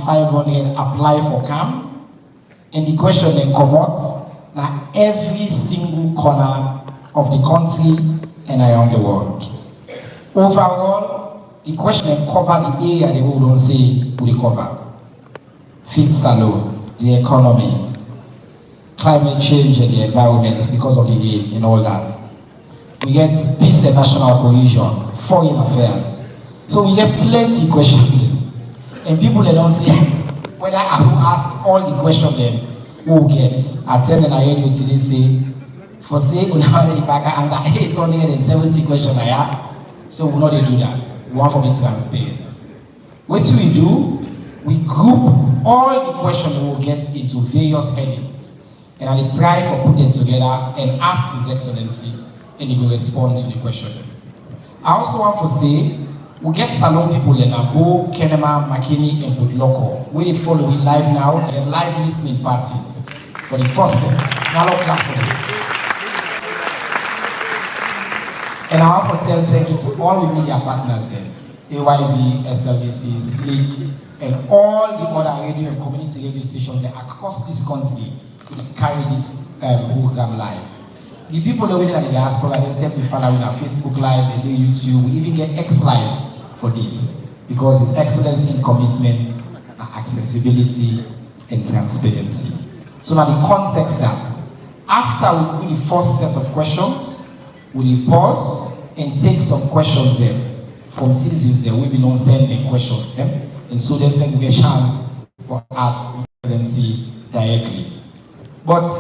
500 apply for CAM, and the question then come out now every single corner of the country and around the world. Overall, the question then cover the area they will don't say we cover. Feed salon, the economy, climate change and the environment because of the game and all that. We get peace and national cohesion, foreign affairs. So we get plenty of questions. And people they don't say whether I will ask all the questions them who get. Attend and I heard you today say, for say we have the back answer 870 questions I have. So we know they do that. We want to be transparent. What do we do? We group all the questions we will get into various headings. And I will try to put them together and ask His Excellency, and he will respond to the question. I also want to say, we get salon people in Abo, Kenema, Makini, and Butloko. We follow it live now, and live listening parties for the first time. Now, clap for them. And I want to tell thank you to all the media partners then, AYV, SLBC, SLEEK, and all the other radio and community radio stations across this country to carry this program live. The people over there in the diaspora, they say we follow on Facebook Live and YouTube. We even get X Live for this because it's excellency, commitment, accessibility, and transparency. So now the context that after we do the first set of questions, we pause and take some questions there from citizens there. We will not send them questions to them, and so they send a chance for ask excellency directly. But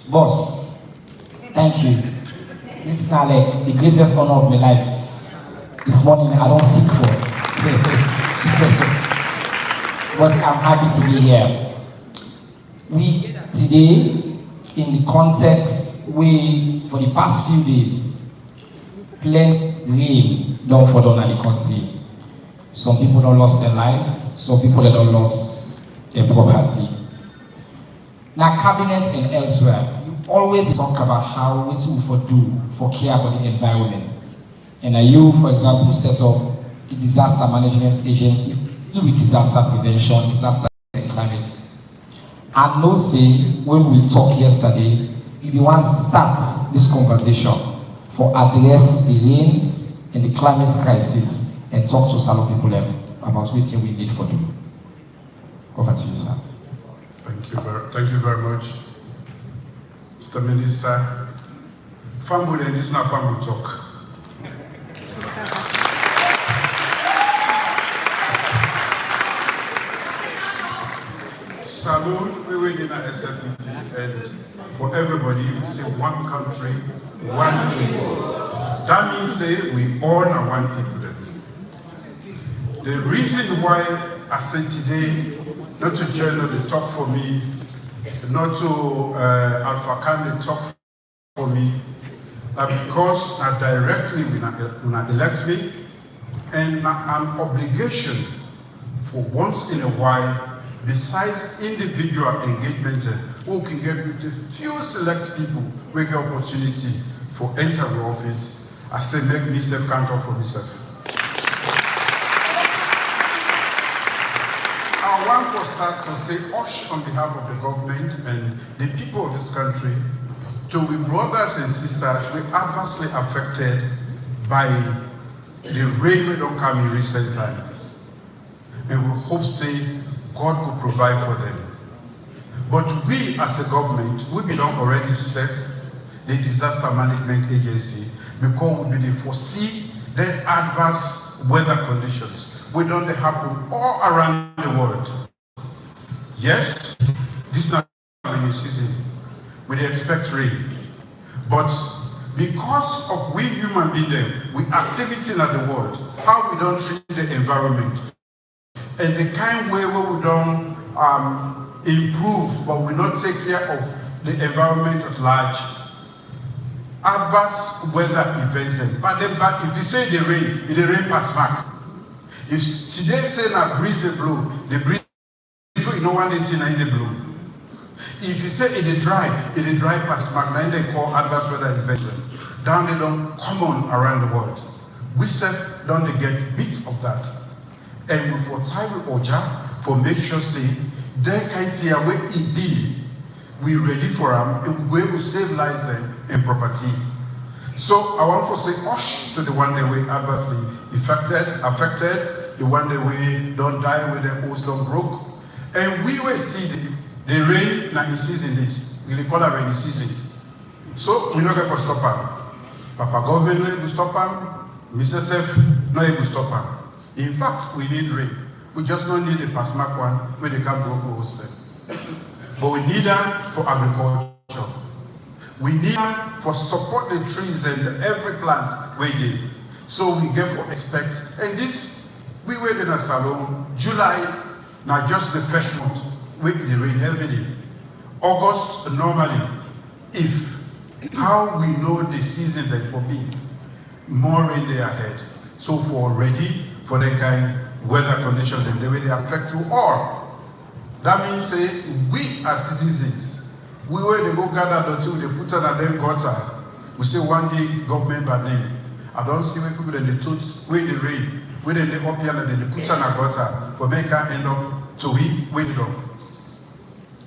boss, thank you. This is not like the greatest honor of my life. This morning I don't seek for but I'm happy to be here. We today, in the context, we for the past few days, plenty rain don't fall down in the country. Some people don't lost their lives, some people don't lost their property. Now, cabinets and elsewhere, you always talk about how we do for care about the environment. And you, for example, set up the disaster management agency, do with disaster prevention, disaster and climate. And no say, when we talked yesterday, if you want to start this conversation for address the rains and the climate crisis and talk to some people about what we need for them. Over to you, sir. Thank you very much, Mr. Minister. Family, this is not family talk. Salute, we were in a SFP, and for everybody, we say one country, one people. That means say we all are one people. The reason why I said today, not to journal the talk for me, not to Alpha Khan talk for me, because directly when I elect me, and an obligation for once in a while, besides individual engagement, who can get with a few select people who get opportunity for enter the office, I say make myself can't talk for myself. I want to start to say, on behalf of the government and the people of this country, to we brothers and sisters, we adversely affected by the rain we don't come in recent times. And we hope, say, God could provide for them. But we as a government, we belong already set the disaster management agency because we will foresee the adverse weather conditions. We don't happen all around the world. Yes, this is not rainy season. We expect rain. But because of we human beings, we activity in the world, how we don't treat the environment, and the kind way where we don't improve, but we not take care of the environment at large, adverse weather events. But if you say the rain pass back. If today say that breeze the blow, the breeze, you know what they say in the blow. If you say it dry pass back, then they call adverse weather events. Down they don't common around the world. We said don't they get bits of that. and we for tie with Oja for make sure say that kind of way it be. We ready for them and we will save lives and property. So I want to say hush to the one that we adversely affected, the one that we don't die with the host don't broke. And we were still the rain now in season this. We call it rainy season. So we not going to stop them. Papa government no able stop them. Mr. Sef no able stop them. In fact, we need rain. We just don't need a pass mark one where they can broke host them. But we need them for agriculture. We need them for support the trees and every plant we did. So we get for expect. And this, we wait in a salon, July, now just the first month, with the rain every day. August, normally, if how we know the season that for me, more rain day ahead. So for ready for the kind weather conditions and the way they affect you all. That means say we as citizens, we where they go gather until they put on a them gutter. We say one day government by name. I don't see where people that they toot where they rain, where they up here and they put on a gutter for make her end up to we wait up.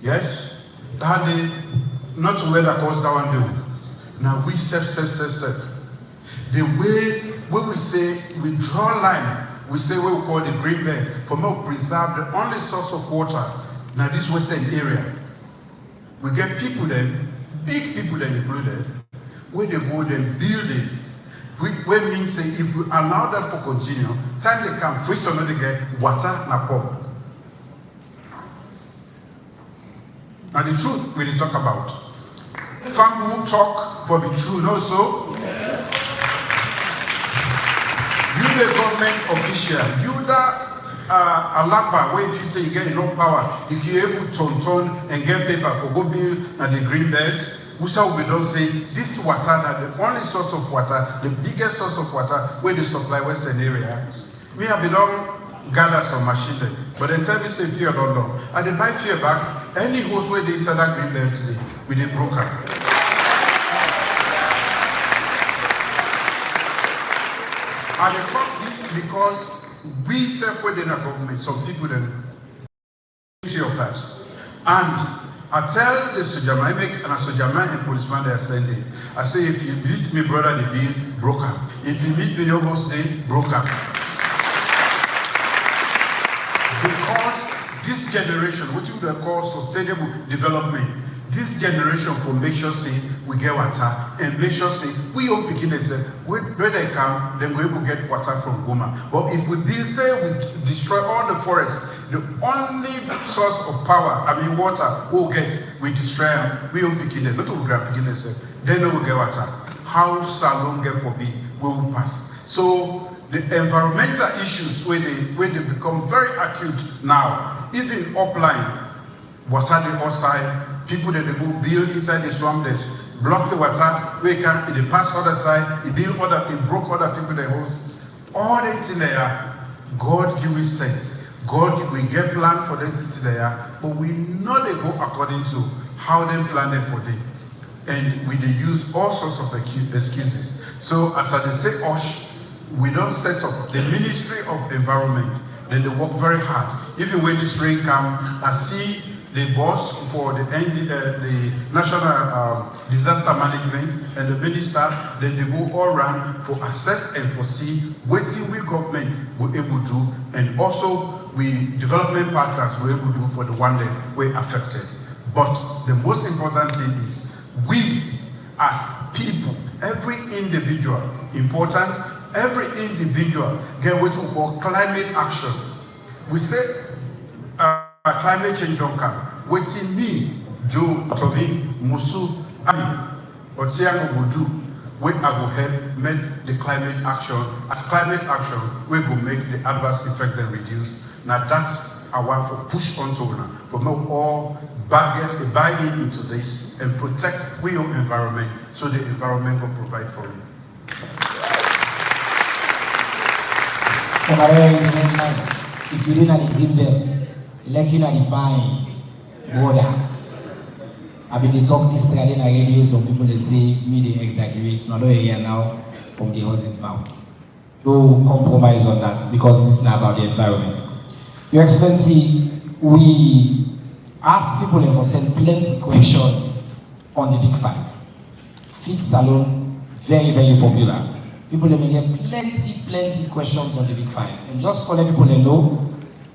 Yes? That day, not weather cause that one day. Now we set. The way we say we draw line, we say what we call the green belt, for me to preserve the only source of water now this western area. We get people then, big people then included, where they go then building. We mean say if we allow that for continue, time they come free somebody get water na pump. Now the truth we talk about. Farm who talk for the truth also. You the government official, you that alaba where if you say you get enough power, you can able to turn and get paper for go build and the green belt. We shall be don't say this water that the only source of water, the biggest source of water where they supply western area. Me have been don't gather some machine there. But then tell me say fear don't know. And they buy fear back any hose where they inside that green belt today with a broker. And they talk this because we self-within a government, some people then of that. And I tell the Sojama, I make an Sojama and policeman they are sending. I say, if you meet me, brother, the bill, broker. If you meet me, your host, broker. Because this generation, what you would call sustainable development, this generation for make sure say we get water and make sure say we all begin to say where they come, then we will get water from Goma. But if we build say we destroy all the forests, the only source of power, water, we'll get, we destroy them, we will begin it, not all grab begin to say, then we will get water. How Salon get for me, we will pass. So the environmental issues where they become very acute now, even upline, water the outside. People that they go build inside the swamp, they block the water, they pass other side, they build other, they broke other people their house. All that in there, God give us sense. God, we get plan for them city there, but we know they go according to how they plan it for them. And we they use all sorts of excuses. So as I say, we don't set up the Ministry of Environment. Then they work very hard. Even when this rain comes, I see the boss for the National Disaster Management and the ministers, then they go all around for assess and foresee what we government were able to do, and also we development partners were able to do for the one that were affected. But the most important thing is we as people, every individual, important, every individual get what we call climate action. We say climate change don't come. Waiting me, Joe, Toby, Musu, Ami, or Tiago will do, we are going to help make the climate action. As climate action, we will make the adverse effect and reduce. Now that's I want to push on to now. For more all buy into this and protect your environment so the environment will provide for you. If you didn't give them, like you know the buying border. I've been talking this thing in a radio, some people that say me they exaggerate, not a year now from the horse's mouth. no compromise on that because it's not about the environment. Your Excellency, we ask people for send plenty question on the Big Five. Fit salon, very, very popular. People may get plenty questions on the Big Five. And just for let people know,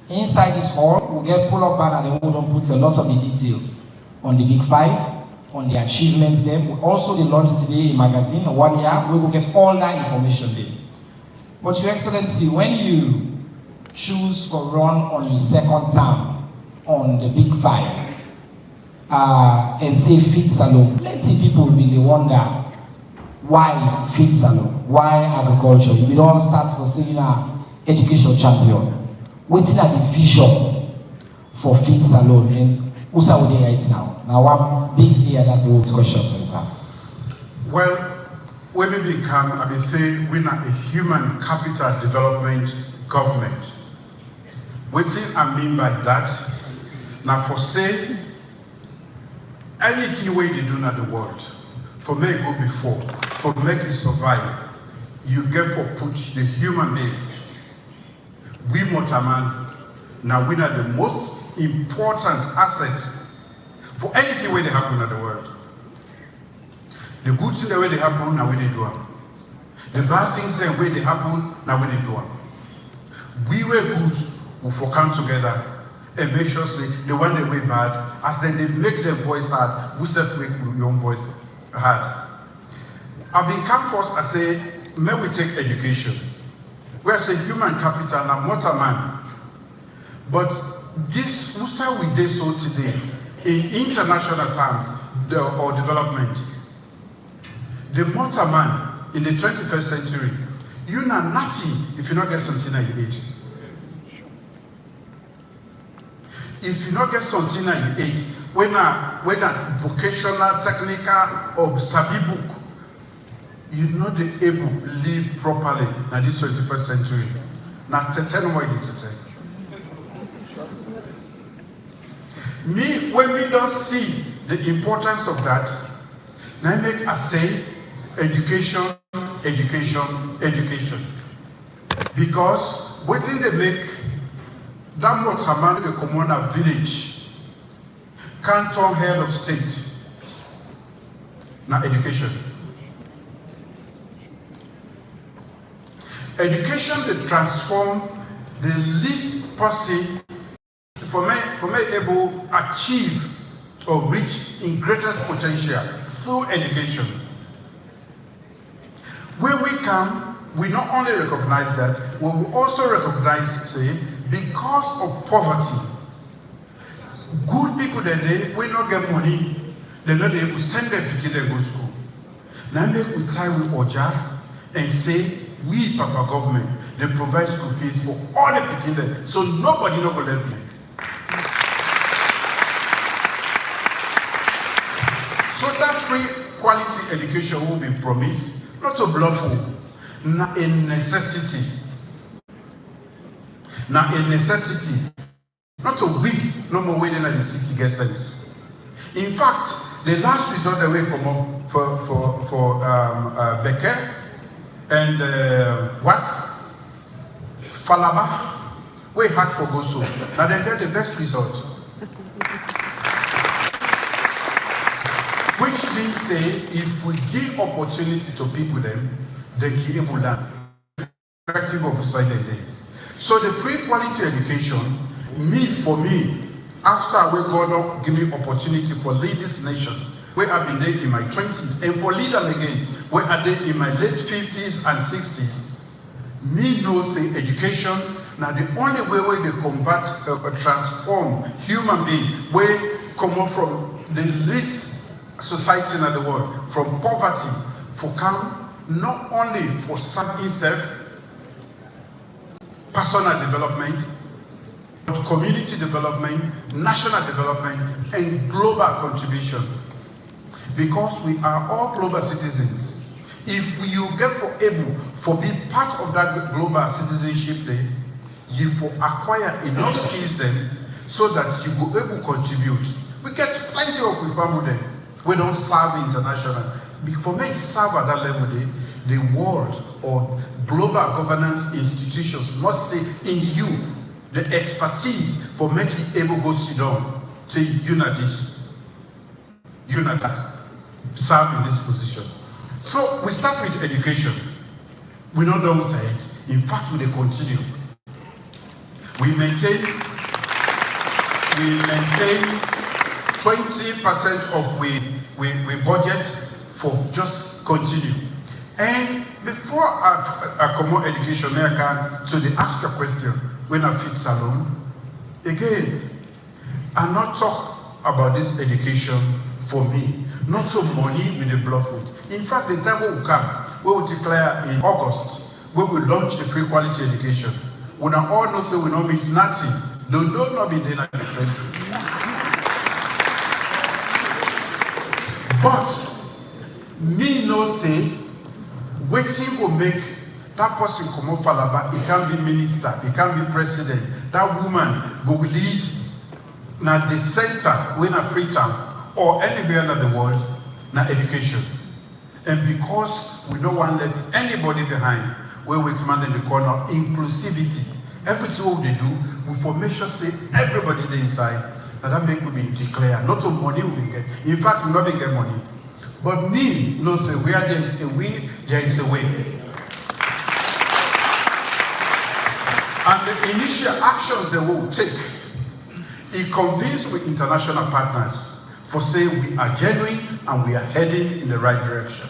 inside this hall, we'll get pull-up banner and we don't put a lot of the details on the Big Five, on the achievements there. Also, they launched today a magazine, 1 year, we will get all that information there. But Your Excellency, when you choose for run on your second term on the Big Five, and say fit salon, plenty people will be wonder why fit salon, why agriculture. You don't start for saying education champion. What's the vision for fit salon and who's out there right now? Now one big area that we will questions answer. Well, when we become, I will say, we are a human capital development government. What I mean by that, now for say, anything way they do in the world, for me go before, for make you survive, you get for put the human being. We Motaman, now we are the most important asset for anything way they happen in the world. The good things the way they happen, now we they do them. The bad things the way they happen, now we they do them. We were good, we for come together and make sure say the one they way bad, as then they make their voice heard, we self make your own voice heard. I've been come first, I say, may we take education. We're saying human capital and mortal man. But this, who we did so today, in international terms, or development, the mortal man in the 21st century, you know nothing if you not get something at your age. If you not get something at your age, when a vocational, technical, or study book, you're not able to live properly in this 21st century. Now, tell what you tell. Me, when we don't see the importance of that, now I make us say, education. Because what did they make that much amount of the communal village canton head of state? Now education. Education they transform the least person for me able to achieve or reach in greatest potential through education. When we come, we not only recognize that, we will also recognize, say, because of poverty, good people that they will not get money, they're not able to send their kids to go to school. Now make we tie with Oja and say, we, Papa government, they provide school fees for all the kids, so nobody not going to left. So that free quality education will be promised, not a bluff, not a necessity. Now a necessity, not a week, no more waiting at the city get sense. In fact, the last result that we come up for Becker and what? Falaba, we had for Goso. Now they get the best result. Which means say, if we give opportunity to people then they can able to effective of society. So the free quality education, for me, after we God give me opportunity for lead this nation, where I've been there in my 20s, and for lead them again, where I did in my late 50s and 60s, me know say education, now the only way they convert, transform human being, where come up from the least society in the world, from poverty, for come, not only for serving self, personal development, but community development, national development, and global contribution. Because we are all global citizens. If you get for able to be part of that global citizenship then, you will acquire enough skills then, so that you will able to contribute. We get plenty of people then. We don't serve international. For me, serve at that level, the world or global governance institutions must see in you the expertise for making able go sit down, say, you know this, you know that, serve in this position. So we start with education. We're not done with it. In fact, we continue. We maintain 20% of we budget for just continue. And before I come on education, I can to the actual question when I fit salon. Again, I'm not talk about this education for me, not so money with the bluff with. In fact, the time will come, we will declare in August, we will launch the free quality education. When I all know say we don't mean nothing, they don't not be there at the country. But me no say, waiting will make that person come up falaba, it can be minister, it can be president, that woman go lead na the center when a Freetown or anywhere in the world na education. And because we don't want to let anybody behind, where we demand in the corner inclusivity. Everything what they do, we formation say everybody there inside, and that make we be declare. Not so money we get. In fact, we not get money. But me, no say where there is a will, there is a way. And the initial actions they will take, it convenes with international partners for say we are genuine and we are heading in the right direction.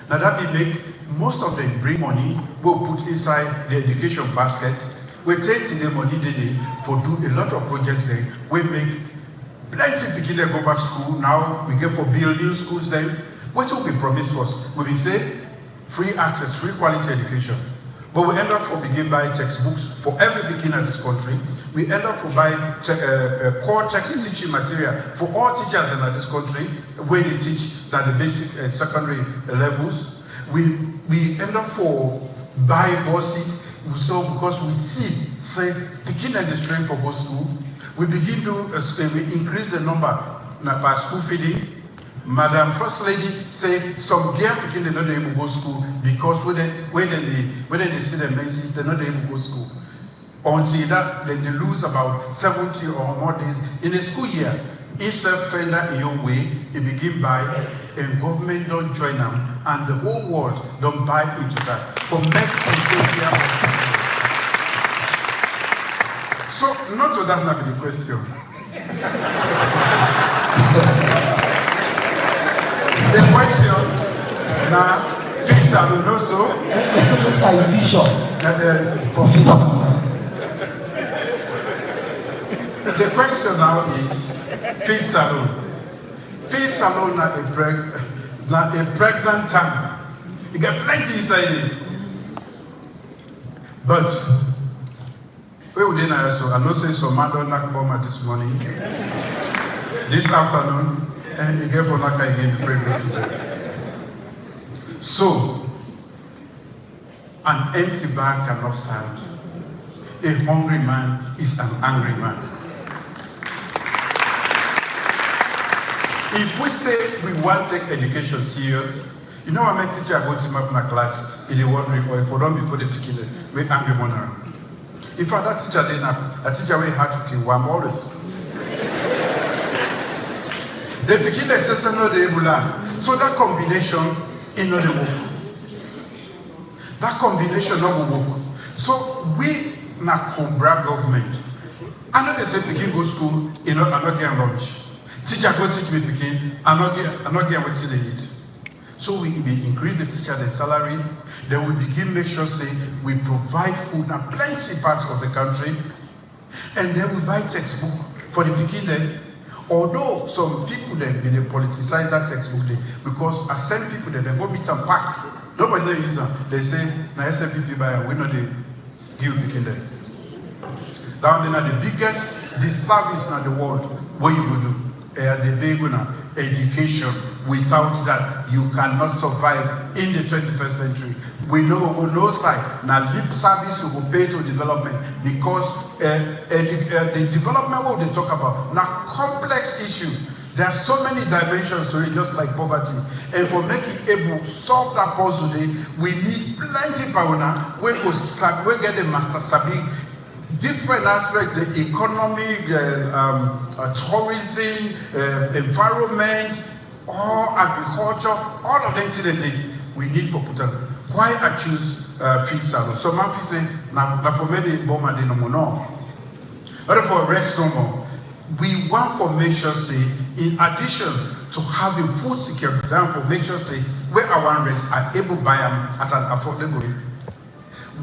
Now that we make most of them bring money, we'll put inside the education basket. We take the money they for do a lot of projects there. We make plenty people that go back to school. Now we get for building schools then. What will be promised us? We say free access, free quality education. But we end up for begin buying textbooks for every beginner in this country. We end up for buying core text teaching material for all teachers in this country, where they teach at the basic and secondary levels. We end up for buying buses. So because we see, say, beginner in the strength for both school, we begin to we increase the number by school feeding. Madam First Lady said some girl begin they not able to go to school because when they see the menses, they're not able to go to school. Until that, then they lose about 70 or more days in a school year. It's a fender in your way, it begin by, and government don't join them, and the whole world don't buy into that. For so, not to that not be the question. The question, now, fix I don't know so. It's a vision. The question now is, feed salon. Feed salon not a pregnant time. You get plenty inside it. But where would they know? So I know say some Maada knock bomb this morning, this afternoon, and you get for knock again before you go to bed. So an empty bag cannot stand. A hungry man is an angry man. If we say we want to take education serious, you know what my teacher go to my class in the wondering, or if we don't before they pick it, we angry money. In fact, that teacher didn't have, a teacher we had to kill one always. They begin the system of the Ebola. So that combination is not the work. That combination not the work. So we na Cobra government. I know they say begin go school, you know, I'm not getting lunch. Teacher go teach me begin, I'm not getting what they eat. So we increase the teacher their salary, then we begin make sure say we provide food in plenty parts of the country, and then we buy textbook for the beginning. Although some people then they politicize that textbook day, because I send people there, they go meet and pack. Nobody they use them. They say, now SFPP buy, we know they give beginning. Down there the biggest disservice in the world, what you go do? The big education. Without that, you cannot survive in the 21st century. We know on no side, now lip service you will pay to development, because the development what they talk about, now complex issue. There are so many dimensions to it, just like poverty. And for making able to solve that puzzle, we need plenty power now. We get the master sabi different aspects, the economic, tourism, environment, all agriculture, all of them today we need for Putin. Why I choose feed salon? So man say na for me the bomber de no. But for rest no more. We want for make sure say, in addition to having food security, then for make sure say where our rest are able to buy them at an affordable rate.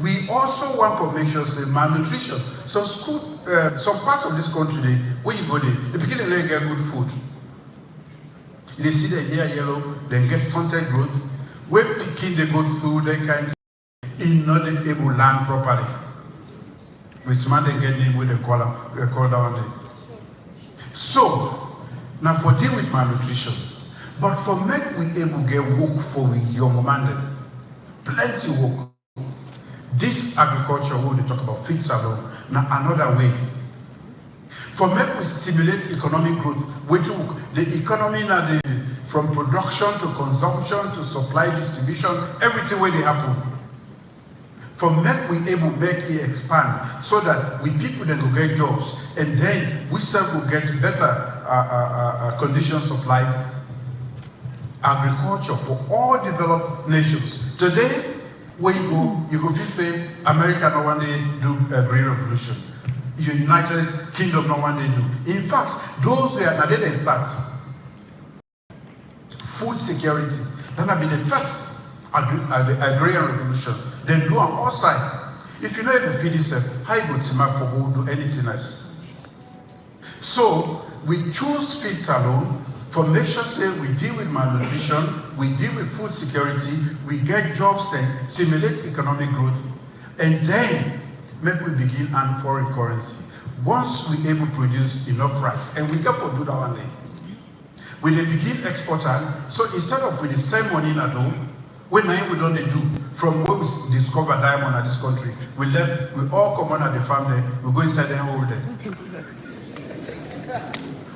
We also want for make sure say malnutrition. So school, some parts of this country, when you go there, the beginning they get good food. They see the hair yellow, then get stunted growth. When picking they go through, they can in not able to land properly. Which man they get in with the collar down there. So now for deal with malnutrition, but for make we able to get work for we young man, plenty work. This agriculture when they talk about feed salon, now another way. For make we stimulate economic growth, we do the economy now from production to consumption to supply distribution, everything where they happen. For make we able to make it expand so that we people then will get jobs and then we self will get better conditions of life. Agriculture for all developed nations. Today, where you go feel say America no one day do a green revolution. United Kingdom no one day do. In fact, those who are now they start food security. That have been the first agrarian revolution. Then do on all sides. If you know able to feed yourself, how you go to map for who do anything else? So we choose feed salon for make sure say we deal with malnutrition, we deal with food security, we get jobs then, stimulate economic growth, and then make we begin earn foreign currency. Once we able to produce enough rice, and we get to do that one day. We then begin exporting, so instead of with the same money in at home, when we don't do, from where we discover diamond in this country, we all come on at the farm there, we go inside the whole day.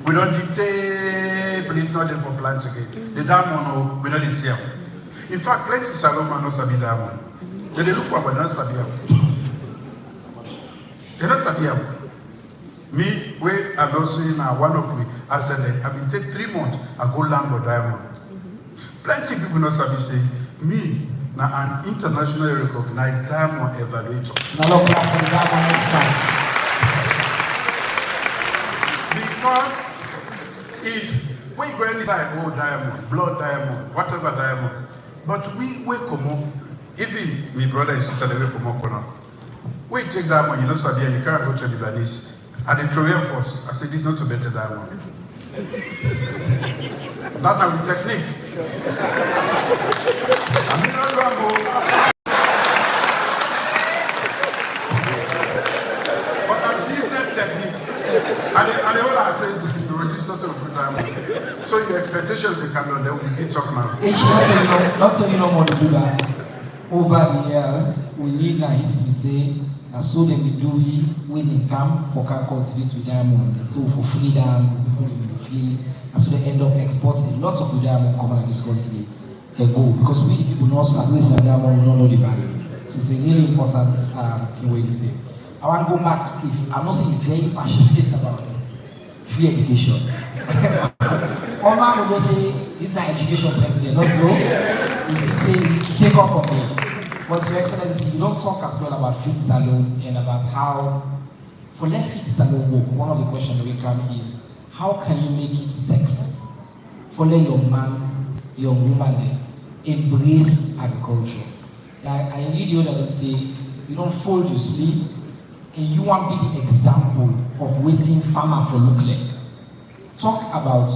We don't dictate, but it's not there for plants again. The diamond, we don't see them. In fact, plenty of Saloma knows about diamond. They look for but not sabi them. They don't sabi them. Me, where I'm also in one of we, I said, I've been take 3 months, I go land for diamond. Plenty of people know sabi say, me, now an internationally recognized diamond evaluator. Because if we go inside gold diamond, blood diamond, whatever diamond, but we come up, even my brother and sister they will come up now. We take diamond, you know, Sabi, and you can't go to the Lebanese. And they throw him first. I said, this is not a better diamond. That's not the technique. I mean, but a business technique. And the whole I said, this is not a good diamond. So your expectations become they will begin talking now. Not so you know more to do that. Over the years, we need a history say, and so then we do when they come for can cultivate with diamond. So for freedom, free, and so they end up exporting lots of diamond coming in this country. They go because we people not sacrifice diamond, we don't know the value. So it's a really important way to say. I want to go back. I'm not saying very passionate about free education. Oma will say this is my education president. Also, you see, take off from me. But Your Excellency, you don't talk as well about feed salon and about how, for let feed salon work, one of the questions that will come is, how can you make it sexy? For let your man, your woman, embrace agriculture. I need you to say, you don't fold your sleeves, and you want to be the example of waiting farmer for look like. Talk about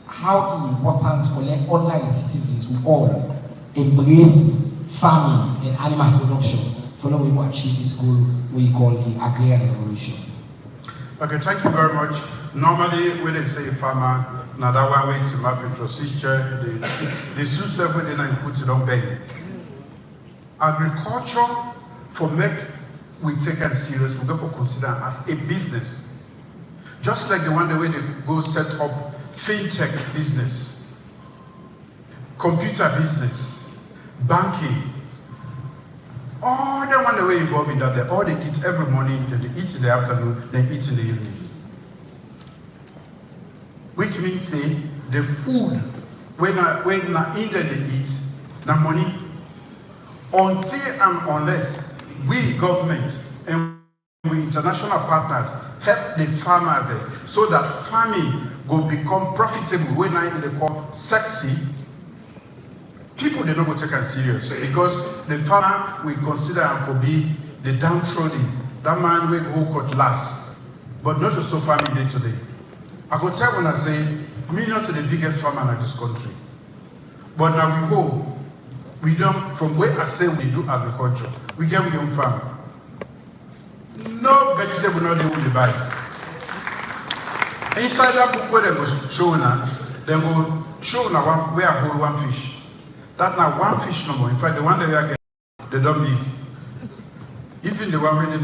how important for let ordinary citizens who all embrace farming and animal production for we will achieve this goal we call the agrarian revolution. Okay, thank you very much. Normally, when they say farmer, now that one way to map in procedure, the suits level they not put it on bed. Agriculture, for make we take it serious, we go for consider as a business. Just like the one the way they go set up fintech business, computer business, banking. All them on the way involved in that. They all they eat every morning, then they eat in the afternoon, then eat in the evening. Which means say the food when India they eat, the money until and unless we government and we international partners help the farmer there so that farming will become profitable when I they call sexy. People they don't go take it serious because the farmer we consider and for be the downtrodden. That man will go cut last, but not just so farming day today. I go tell when I say me not the biggest farmer in this country, but now we go. We don't from where I say we do agriculture. We get we own farm. No vegetable not they will buy. Inside that book where they go show now, they go show now one where I hold one fish. That now one fish no more. In fact, the one that we are getting, they don't big. Even the one when they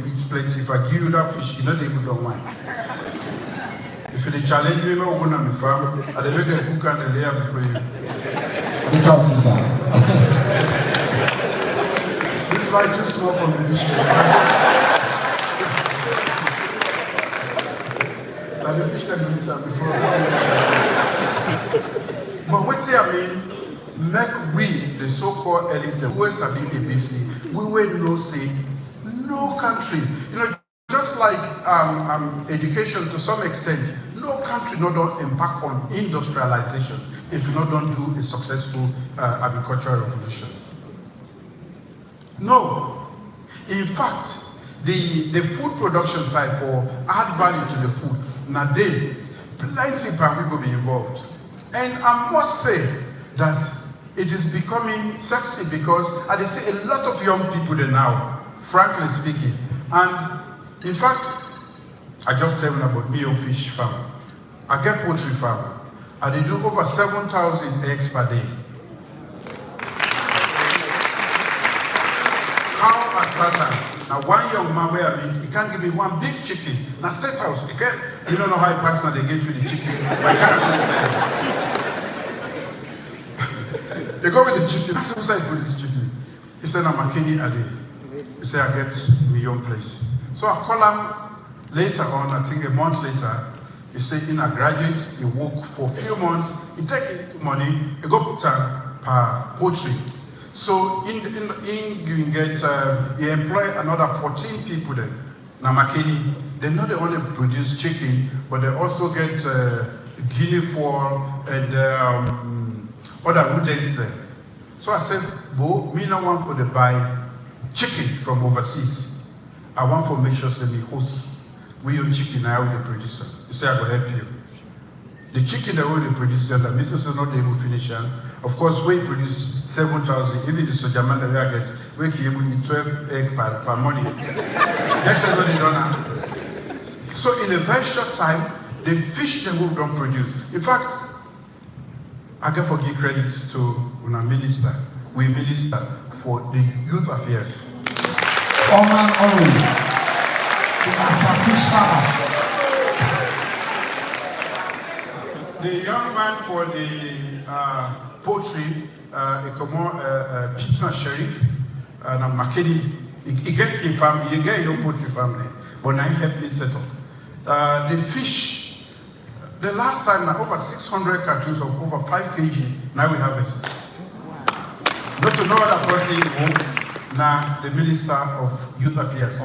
eat plenty, if I give you that fish, you know they don't want. If they challenge me, I'm going to be farm. I will make a cook and lay up before you. We come to sir. This is like too small for the fish. And the fish can eat that before. But what I mean? Make we, the so-called elite, the West Sabine ABC, we will know say no country, just like education to some extent, no country not don't impact on industrialization if you not don't do a successful agricultural revolution. No. In fact, the food production side for add value to the food, now they plenty people will be involved. And I must say that it is becoming sexy because I see a lot of young people there now, frankly speaking. And in fact, I just tell you about me on fish farm. I get poultry farm. And they do over 7,000 eggs per day. How I started? Now one young man where I meet, he can't give me one big chicken. Now state house, you don't know how personal they get you the chicken. They go with the chicken. I said, who's I put this chicken? He said, I'm a Kenny Ade. He said, I get me your place. So I call him later on, I think a month later. He said, in a graduate, he work for a few months, he take money, he go put per poultry. So in you get, he employ another 14 people there. Now Makeni, they not only produce chicken, but they also get guinea fowl and other rodents there. So I said, Bo, me no want for the buy chicken from overseas. I want for make sure say me host. We own chicken, I have the producer. He said, I will help you. The chicken that we produce, and the business is not able to finish. Of course, we produce 7,000, even the soldier man that we get, we can able to eat 12 eggs per morning. That's what they don't have. So in a very short time, the fish they will don't produce. In fact, I can give credit to our minister. We minister for the youth affairs. Oman only. Fish farmer. The young man for the poultry, Pitna Sheriff, and Makeni, he gets in family, he gets your poultry family, but now he helped me set up. The fish, the last time, now over 600 cartons of over 5 kg, now we harvest. Not to know that person, now the Minister of Youth Affairs.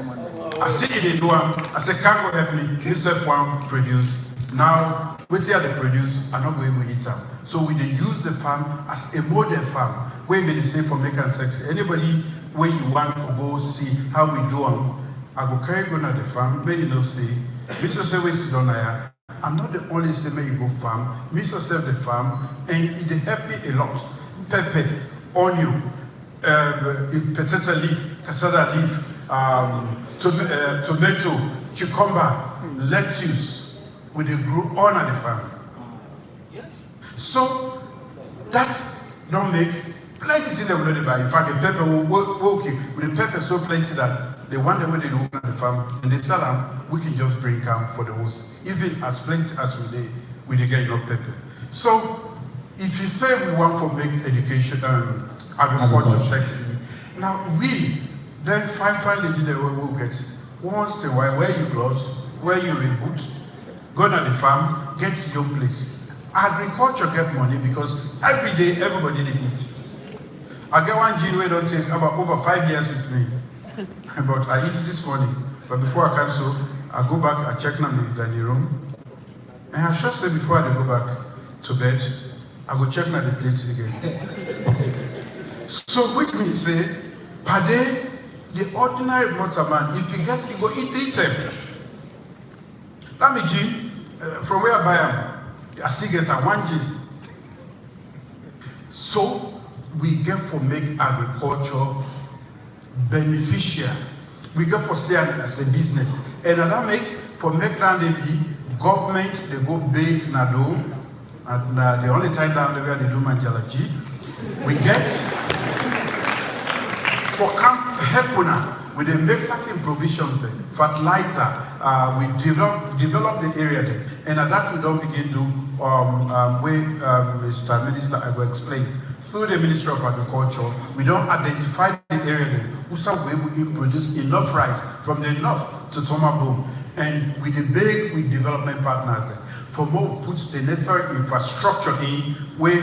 I see it in Duam, I said, can't go help me, you said one produce. Now, which year they produce, are not going to eat them. So we they use the farm as a model farm, where we say for making sex. Anybody where you want to go see how we do them, I go carry go to the farm, where you know say, Mr. Sewe Sidonaya, I'm not the only say you go farm, Mr. Save the farm, and it help me a lot. Pepper, onion, potato leaf, cassava leaf, tomato, cucumber, lettuce. With the group on the farm. Yes. So that don't make Plenty things they will not buy. In fact, the pepper will okay. With the pepper so plenty that the one way they do on the farm and they sell them, we can just bring them for the host. Even as plenty as we get enough pepper. So if you say we want to make education, agriculture sexy, now we then finally did the way we'll get once in a while wear your gloves, wear your rain boots, go to the farm, get to your place. Agriculture get money because every day everybody they eat. I get one gene we don't take about over 5 years with me. But I eat this morning. But before I cancel, I go back, I check now in the room. And I should say before I go back to bed, I go check now the plates again. So which means say, per day, the ordinary motorman, if you get, you go eat 3 times. That means gene, from where I buy them, I still get a 1 gene. So we get for make agriculture beneficial. We get for say it as a business. And that make for make that the government they go big nado and the only time down there they do manjalaji. We get for camp help with the make certain provisions there, fertilizer, we develop the area there. And at that we don't begin to Mr. Minister I will explain. Through the Ministry of Agriculture, we don't identify the area there. We produce enough rice from the north to Tomabom, and with the big development partners there. For more put the necessary infrastructure in where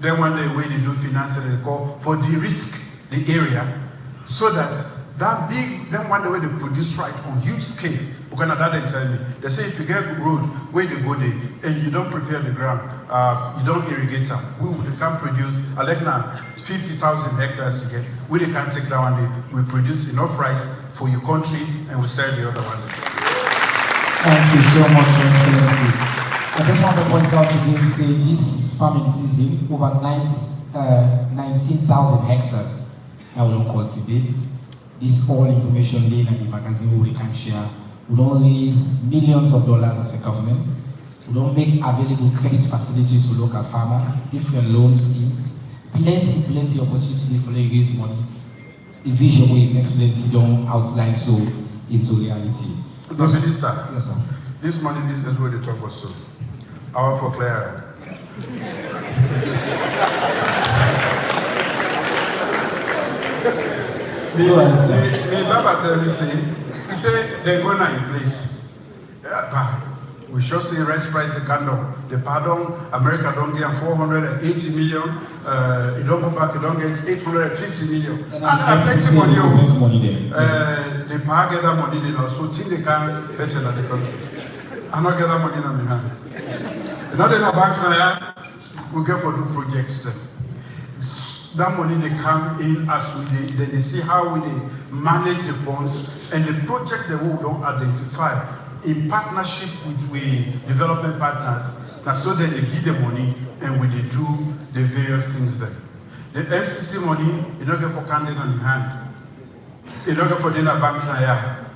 then one day where they do finance and they call for the risk the area, so that big then one day where they produce right on huge scale. Because that they tell me, they say if you get road where they go there and you don't prepare the ground, you don't irrigate them, we can produce I like now 50,000 hectares you get, we can take that one day, we produce enough rice for your country and we sell the other one. Thank you so much, Your Excellency. I just want to point out again, say this farming season, over 19,000 hectares I will cultivate. This all information laid in the magazine we can share. We don't raise millions of dollars as a government. We don't make available credit facilities to local farmers, different loan schemes, plenty opportunity for them to raise money. The vision where His Excellency don't outline so into reality. The Minister, yes, sir. This money business where they talk about so. I want for clear. Me Baba tell me say, he say they go now in place. We should say rice price the candle. The pardon, America don't get 480 million. It don't go back, it don't get 850 million. And I take the money. They pay get that money then also think they can better than the country. I not get that money in my hand. Now in a bank now, we get for do projects then. That money they come in as they see how we manage the funds and the project that we don't identify in partnership with development partners. That's so that they give the money and we do the various things there. The MCC money, you don't get for candle on the hand. You don't get for dinner bank now.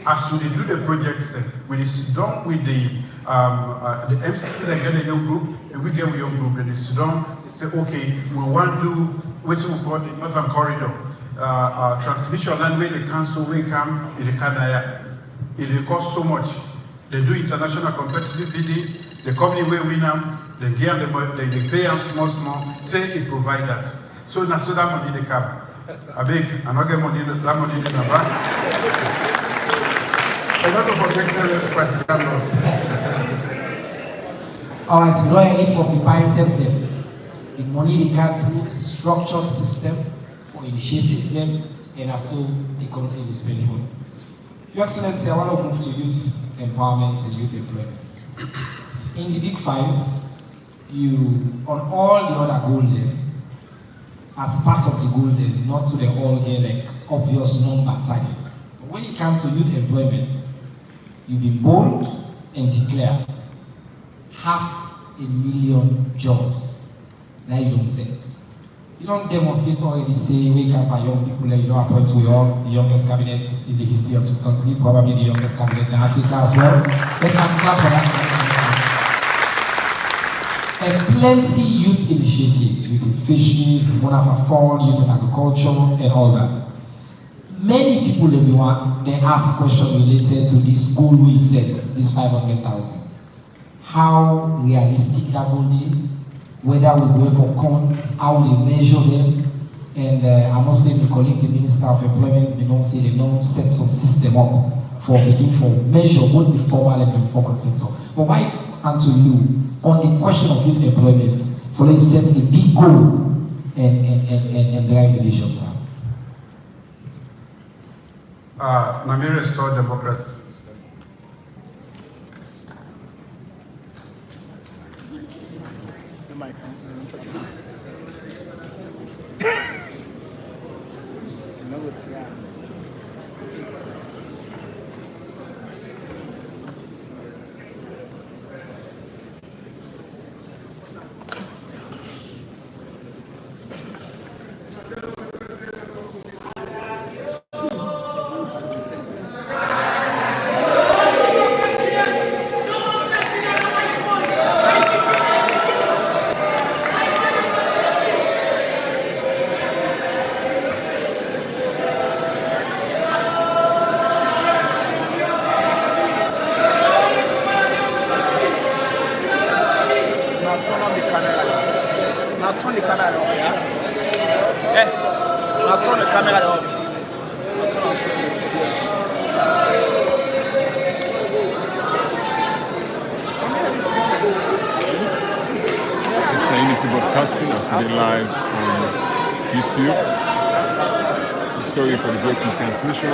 As we do the projects there, we sit down with the MCC they get a young group and we get a young group and they sit down. Say, okay, we want to do what we call the Northern Corridor, transmission line where the council will come in the Canada. It will cost so much. They do international competitive bidding, the company will win them, they get they pay them small, say it provide that. So now so that money they come. I beg, I not get money, that money in the bank. A lot of objections practical. All right, we don't need for preparing self-service. The money they can do structured system for initiatives them and also they continue to spend money. Your Excellency, I want to move to youth empowerment and youth employment. In the Big Five, you on all the other goals there, as part of the goal there, not to the all get like obvious number targets. But when it comes to youth employment, you be bold and declare 500,000 jobs. Now you don't set. You don't demonstrate already say wake up a young people and you don't appoint to the youngest cabinet in the history of this country, probably the youngest cabinet in Africa as well. Let's have a clap for that. and plenty youth initiatives, youth in fisheries, Bonafafon, youth in agriculture, and all that. Many people they ask questions related to this goal we set, this 500,000. How realistic that will be, whether we go for counts, how we measure them, and I'm not saying the colleague, the Minister of Employment, they don't say they don't set some system up for measure both the formal and informal sector. But why and to you on the question of youth employment, for let's set a big goal and drive the vision, sir? Namir restored democracy. Broadcasting as we live on YouTube. We're sorry for the broken transmission.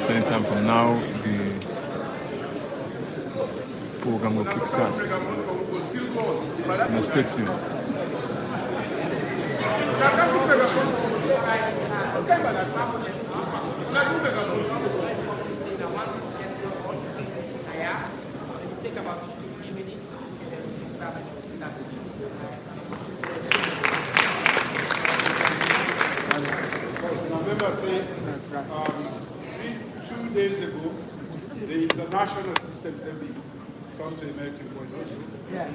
Same time from now, the program will kickstart. Now stay tuned. Take about 2 to 3 minutes and then we can start the news. Remember saying 2 days ago, the international assistance levy come to American boy, don't you? Yes.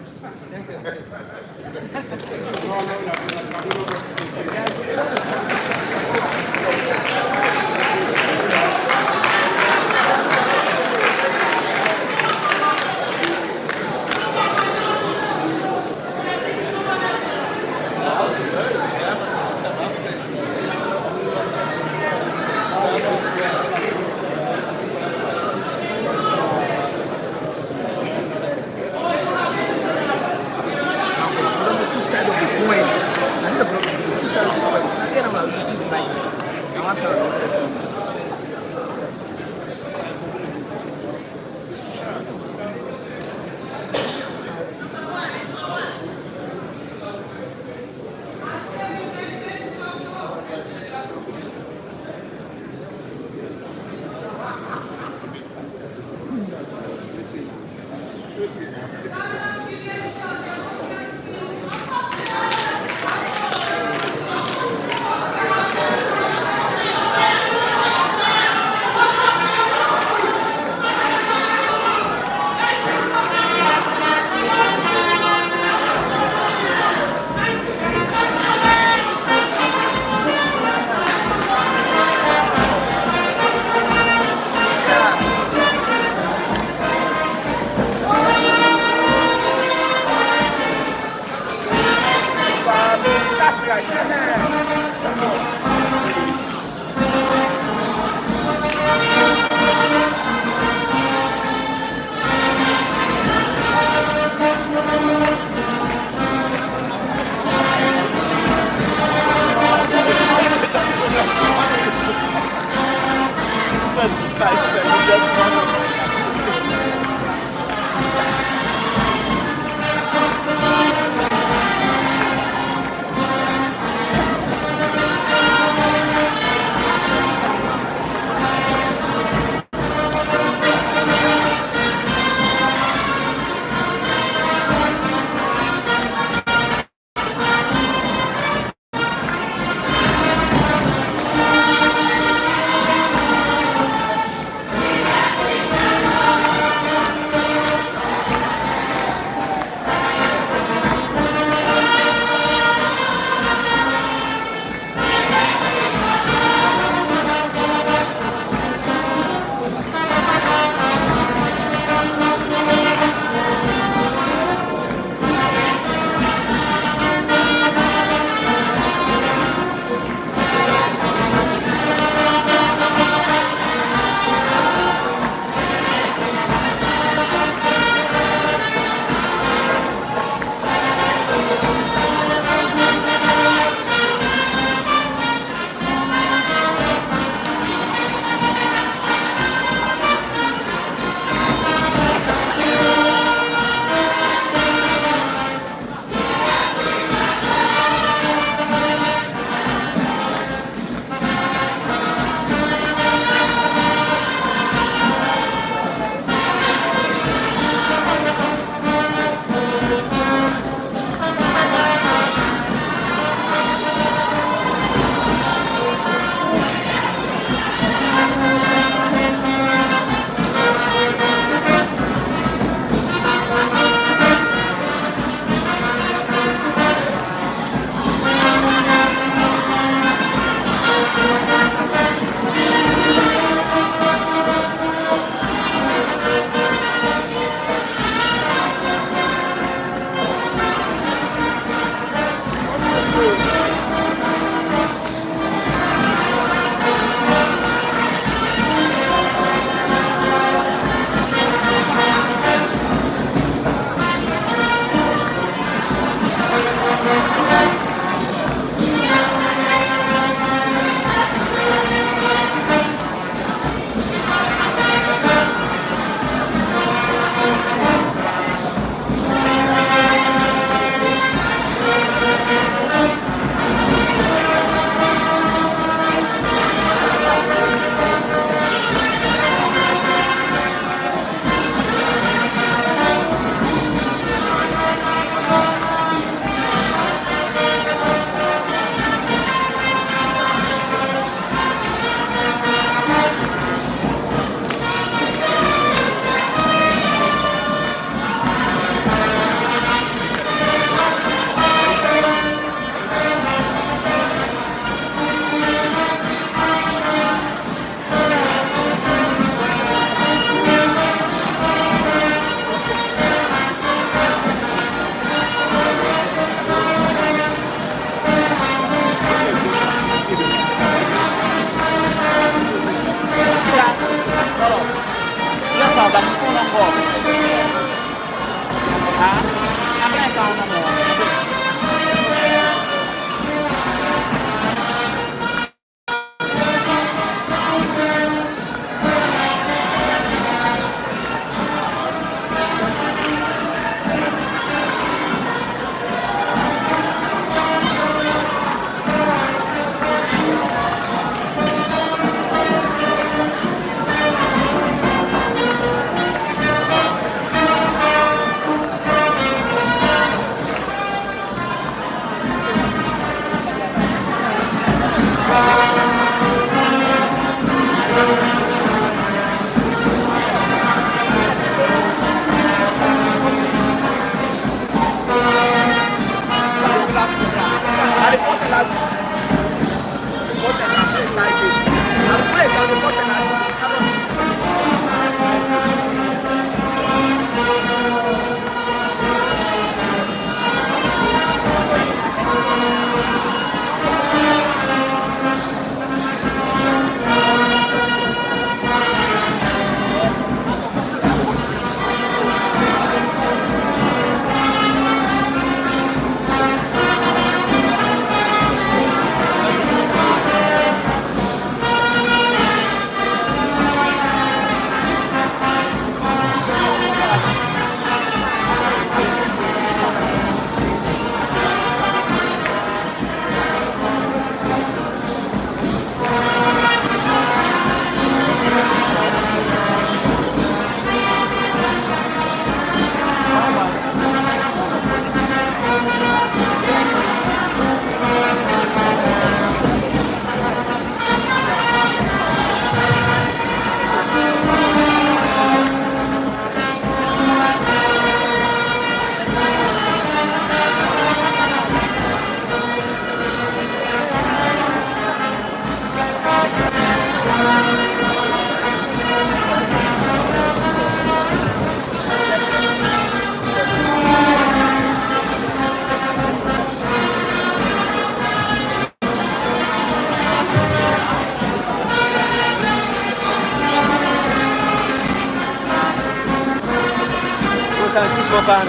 this one fan.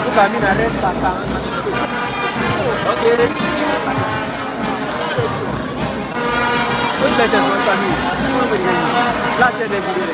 Look at me, I read that. Okay. Don't let us work for me. Last year they did it.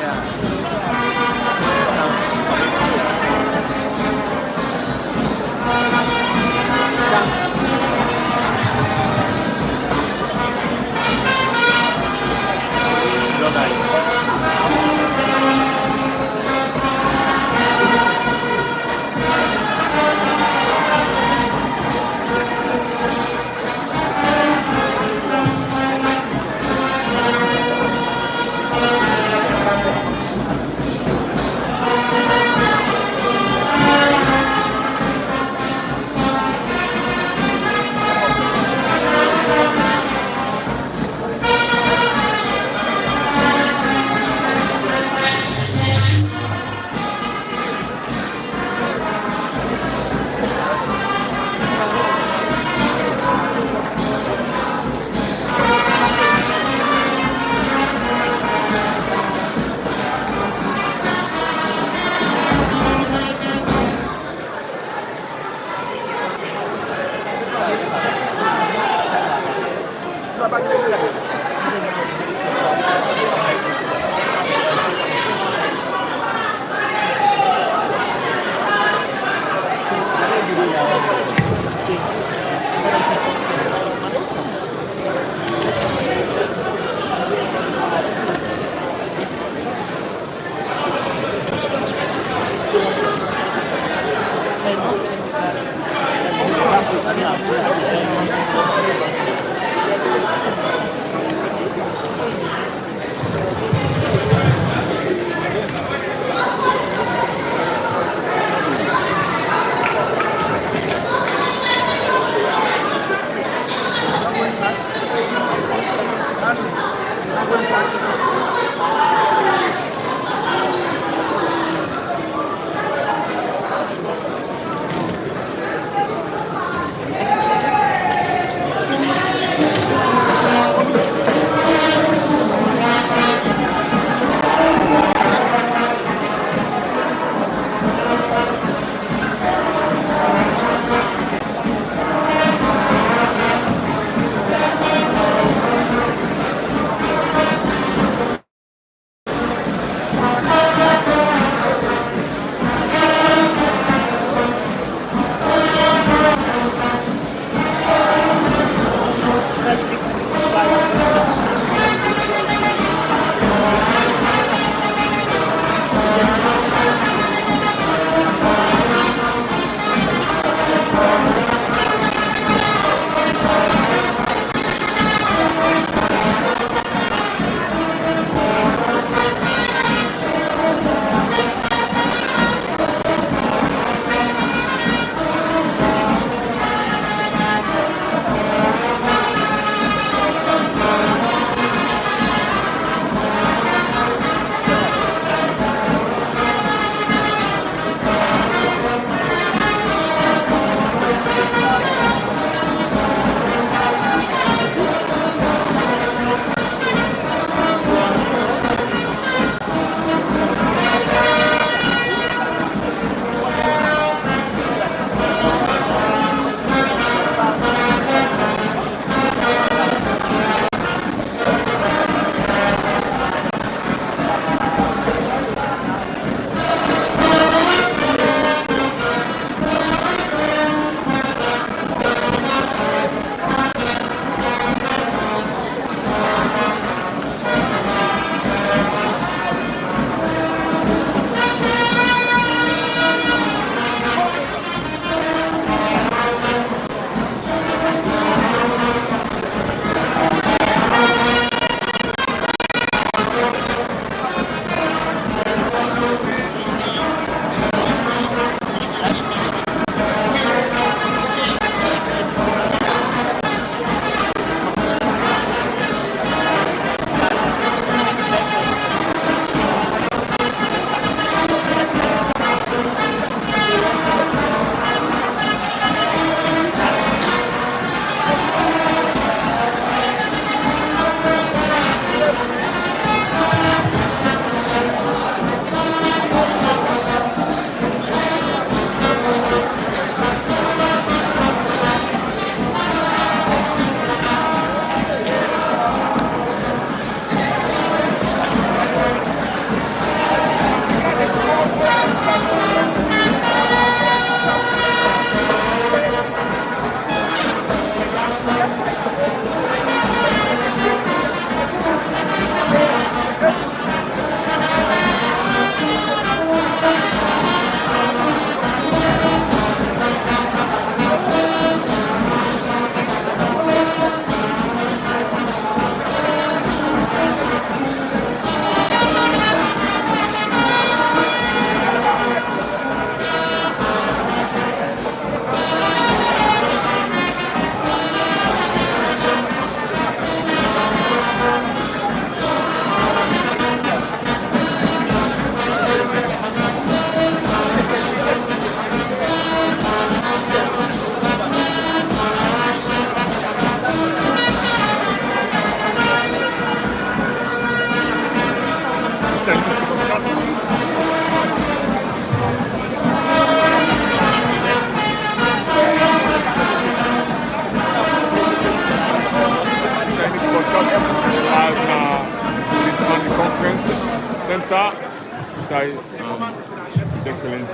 alongside His Excellency.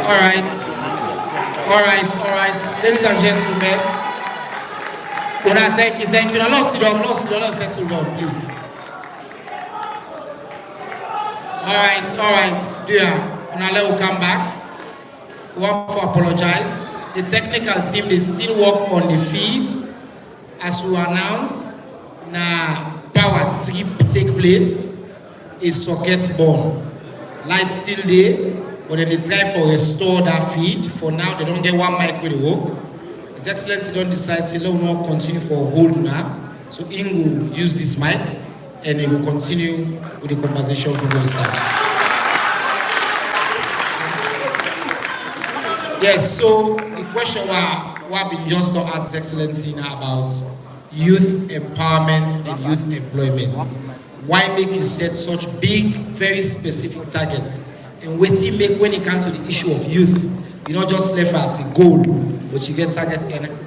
All right. Ladies and gentlemen. Thank you. Now, let's sit down, settle down, please. All right. Now let me come back. We want to apologize. The technical team, they still work on the feed. As we announce, now power trip take place is socket born. Light still there, but then they try to restore that feed. For now, they don't get one mic with the work. His Excellency don't decide to let not continue for a hold now. So he will use this mic and he will continue with the conversation from those starts. Yes, so the question what been just asked His Excellency now about youth empowerment and youth employment. Why make you set such big, very specific targets? And what you make when it comes to the issue of youth? You not just left as a goal, but you get target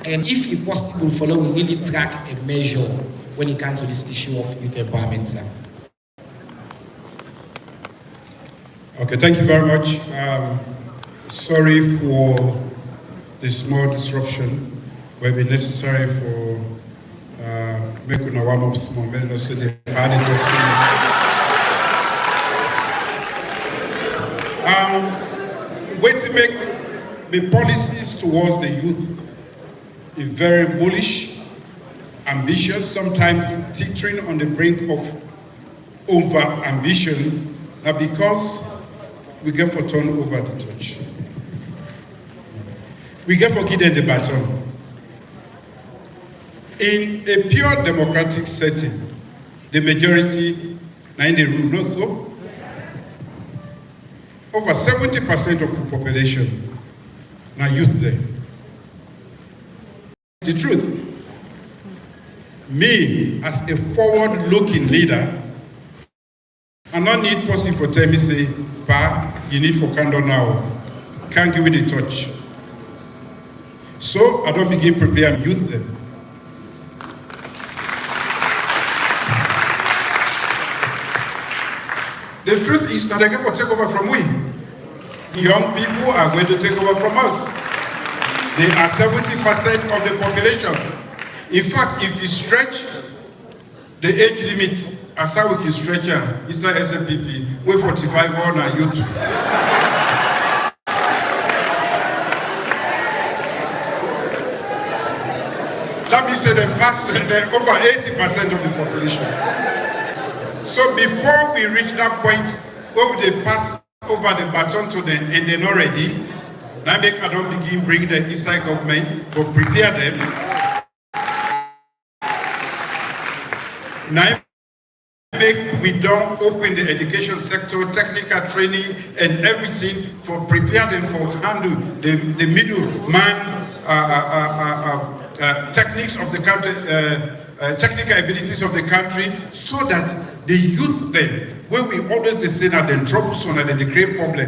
and if it's possible, follow we really track and measure when it comes to this issue of youth empowerment, sir. Okay, thank you very much. Sorry for the small disruption, but it be necessary for making a warm-up small minute so they had it. Way to make the policies towards the youth is very bullish, ambitious, sometimes teetering on the brink of over-ambition, now because we get for turn over the touch. We get for give them the baton. In a pure democratic setting, the majority, now in the rule, not so? Over 70% of the population now youth there. The truth, me as a forward-looking leader, I don't need person for tell me say, "Pa, you need for candle now. Can't give it a touch." So I don't begin preparing youth then. The truth is that they get for take over from we. Young people are going to take over from us. They are 70% of the population. In fact, if you stretch the age limit, as how we can stretch it's not SMPP, we're 45 on our youth. Let me say they're over 80% of the population. So before we reach that point where they pass over the baton to them and they're not ready, now make I don't begin bring the inside government to prepare them. Now make we don't open the education sector, technical training and everything for prepare them for handle the middle man techniques of the country, technical abilities of the country, so that the youth then, when we always say that they're troublesome and they create problem,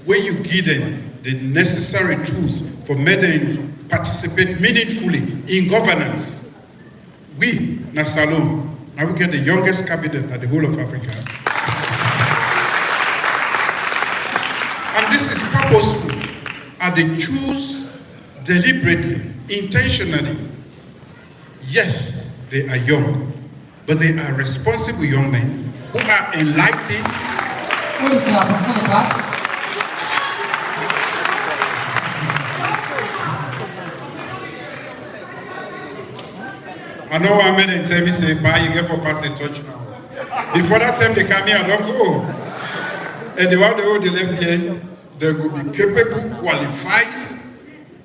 when you give them the necessary tools for making them participate meaningfully in governance, we, Nasalom, now we get the youngest cabinet at the whole of Africa. And this is purposeful, and they choose deliberately, intentionally. Yes, they are young, but they are responsible young men who are enlightened. I know one minute tell me say, "Bye, you get for pass the touch now." Before that time they come here, I don't go. And the one they hold the left here, they will be capable, qualified,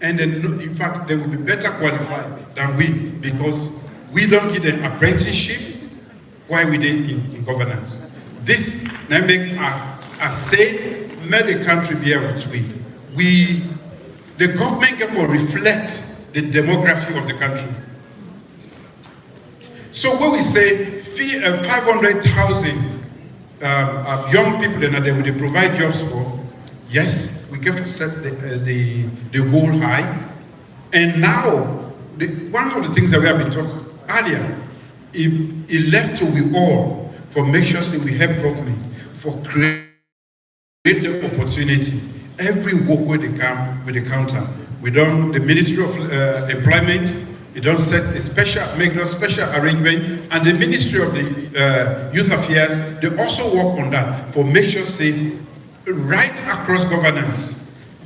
and then in fact they will be better qualified than we, because we don't give them apprenticeship while we did in governance. This now make a say, made the country bear with we. The government get to reflect the demography of the country. So when we say 500,000 young people that they will provide jobs for, yes, we get to set the goal high. And now, one of the things that we have been talking earlier, it left to we all for make sure say we help government for create the opportunity. Every work where they come with the counter. We don't, the Ministry of Employment, it don't set a special, make no special arrangement, and the Ministry of the Youth Affairs, they also work on that for make sure say right across governance,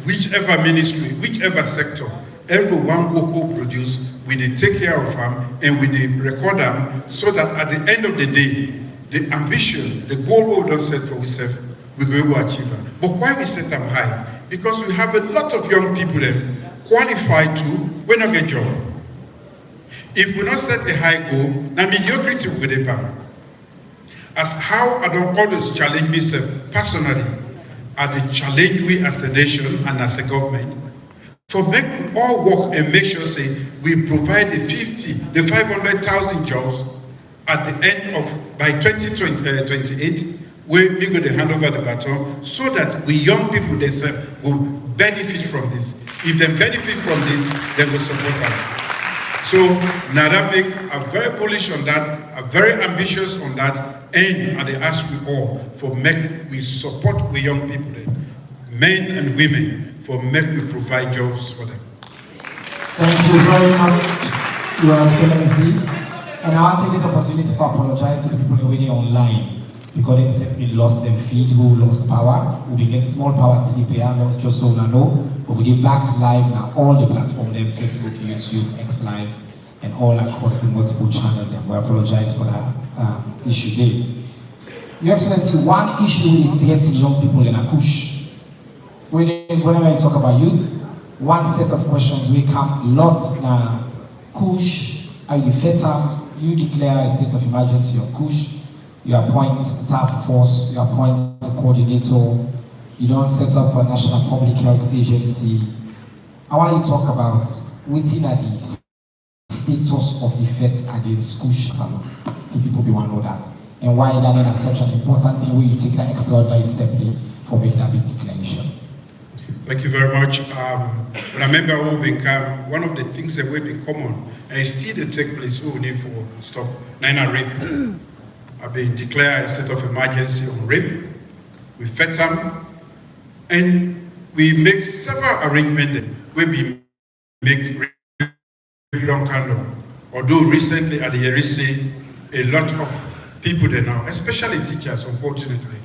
whichever ministry, whichever sector, everyone will produce, we dey take care of them and we dey record them so that at the end of the day, the ambition, the goal we don't set for ourselves, we go able to achieve it. But why we set them high? Because we have a lot of young people then qualified to, we not get job. If we not set a high goal, now mediocrity will be there. As how I don't always challenge myself personally, at the challenge we as a nation and as a government, for make we all work and make sure say we provide the 500,000 jobs at the end of by 2028, where we going to hand over the baton so that we young people themselves will benefit from this. If they benefit from this, they will support us. So Maada are very bullish on that, are very ambitious on that, and they ask we all for we support we young people, men and women, for we provide jobs for them. Thank you very much, Your Excellency. And I want to take this opportunity to apologize to the people waiting online because they lost them feed, who lost power, who get small power TV, just so you know. But we did back live now, all the platforms, them Facebook, YouTube, X Live, and all across the multiple channels. We apologize for that issue there. Your Excellency, one issue with getting young people in Akush. Whenever I talk about youth, one set of questions we come lots now. Kush, are you FETA? You declare a state of emergency on Kush. You appoint a task force, you appoint a coordinator, you don't set up a national public health agency. I want you to talk about within the status of the effects against Kush salon. So people want to know that. And why that is such an important thing where you take that extraordinary step for making that big declaration. Thank you very much. When I remember we become one of the things that will be common and still they take place we need for stop rape. I've been declared a state of emergency on rape. We fed them and we make several arrangements where we make rape don't condom. Although recently at the Yerise, a lot of people there now, especially teachers, unfortunately,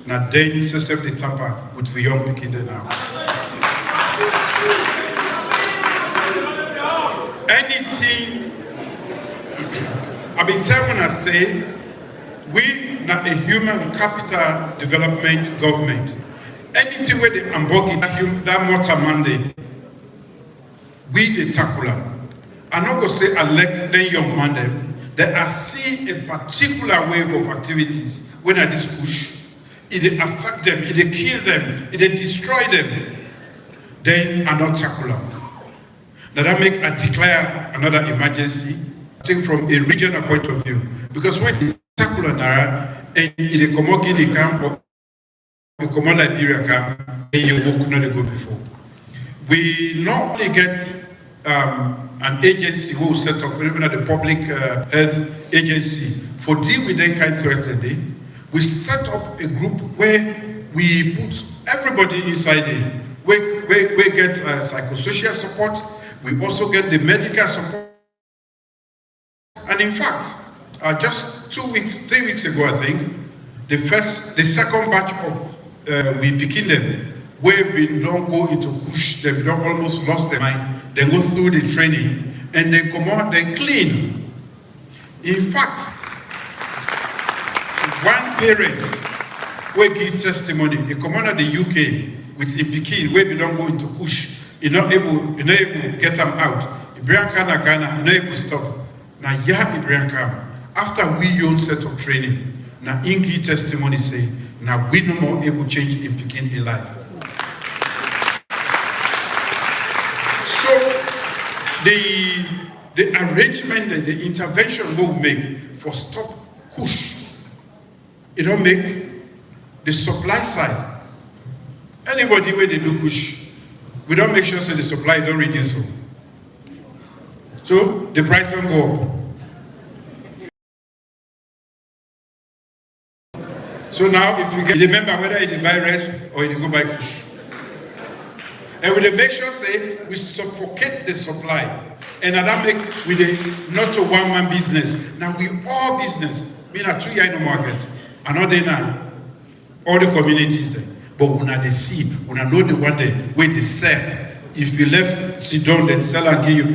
now they successfully tamper with the young people there now. Anything, I've been telling I say, we not a human capital development government. Anything where they unbogging that mortar Monday, we the tackle them. I'm not going to say elect the young man them. They are seeing a particular wave of activities when I this push. It affect them, it kill them, it destroy them. Then I don't tackle them. Now that make I declare another emergency, I think from a regional point of view. Because when they tackle an area, and they come out Guinea camp or they come out Liberia camp, and you could not go before. We not only get an agency who set up, even at the public health agency, for deal with that kind of threat today. We set up a group where we put everybody inside it. We get psychosocial support. We also get the medical support. And in fact, just 3 weeks ago, I think, the second batch of we begin them, where we don't go into push them, we don't almost lost their mind. They go through the training and they come out, they clean. In fact, one parent will give testimony. He come out of the UK with a Pekin where we don't go into push. You're not able to get them out. Ibrahim Ghana, you're not able to stop. Now, yeah, Ibrahim Khan, after we own set of training, now Ingi testimony say, now we no more able to change in Pekin in life. So the arrangement, the intervention we'll make for stop push, it don't make the supply side. Anybody where they do push, we don't make sure so the supply don't reduce. So the price don't go up. So now if you get, remember whether you buy rest or you go buy kush. And we make sure say we suffocate the supply. And that make we not a one-man business. Now we all business. We are 2 years in the market. Another now, all the communities there. But when they see, when I know the one day where they sell, if you left sit down, they sell and give your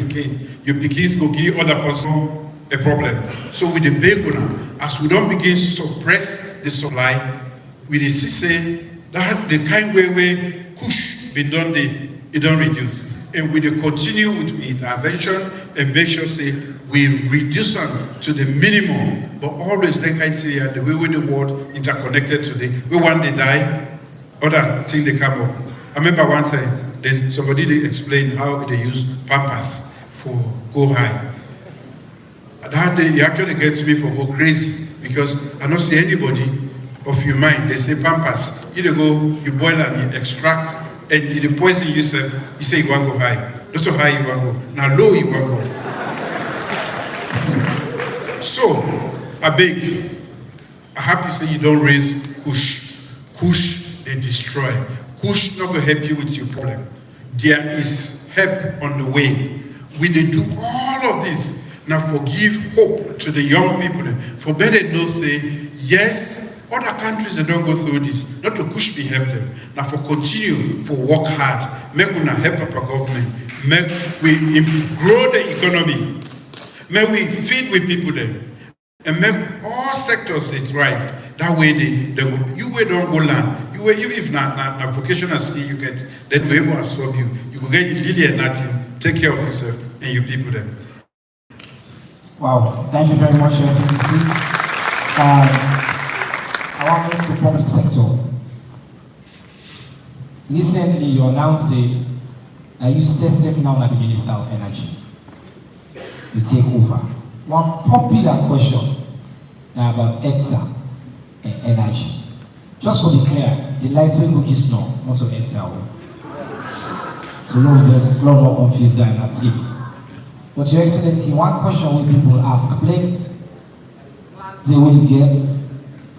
pikin go give other person a problem. So with the big one, as we don't begin to suppress the supply, we see say that the kind way push been done, it don't reduce. And we continue with intervention and make sure say we reduce them to the minimum, but always they can say the way with the world interconnected today. We want to die, other thing they come up. I remember one time somebody they explained how they use Pampers for go high. That day it actually gets me for go crazy because I don't see anybody of your mind. They say Pampers, you go, you boil them, you extract, and you poison yourself. You say you want to go high. Not so high you want to go. Now low you want to go. So, I beg, I happy say you don't raise kush. Kush, they destroy. Kush not going to help you with your problem. There is help on the way. We they do all of this. Now forgive hope to the young people. For better know say, yes, other countries they don't go through this. Not to push me help them. Now for continue, for work hard. Make we help our government. Make we grow the economy. Make we feed with people there. And make all sectors they thrive. That way they go, you way don't go land. You way, even if not vocational skill you get, then we will absorb you. You will get really nothing. Take care of yourself and your people there. Wow, thank you very much, Excellency. I want to move to public sector. Recently, you announced that you step now as the Minister of Energy. You take over. One popular question now about ETSA and energy. Just to be clear, the lights will go is not also ETSA. So no, there's a lot more confused than that. But Your Excellency, one question when people ask, please, they will get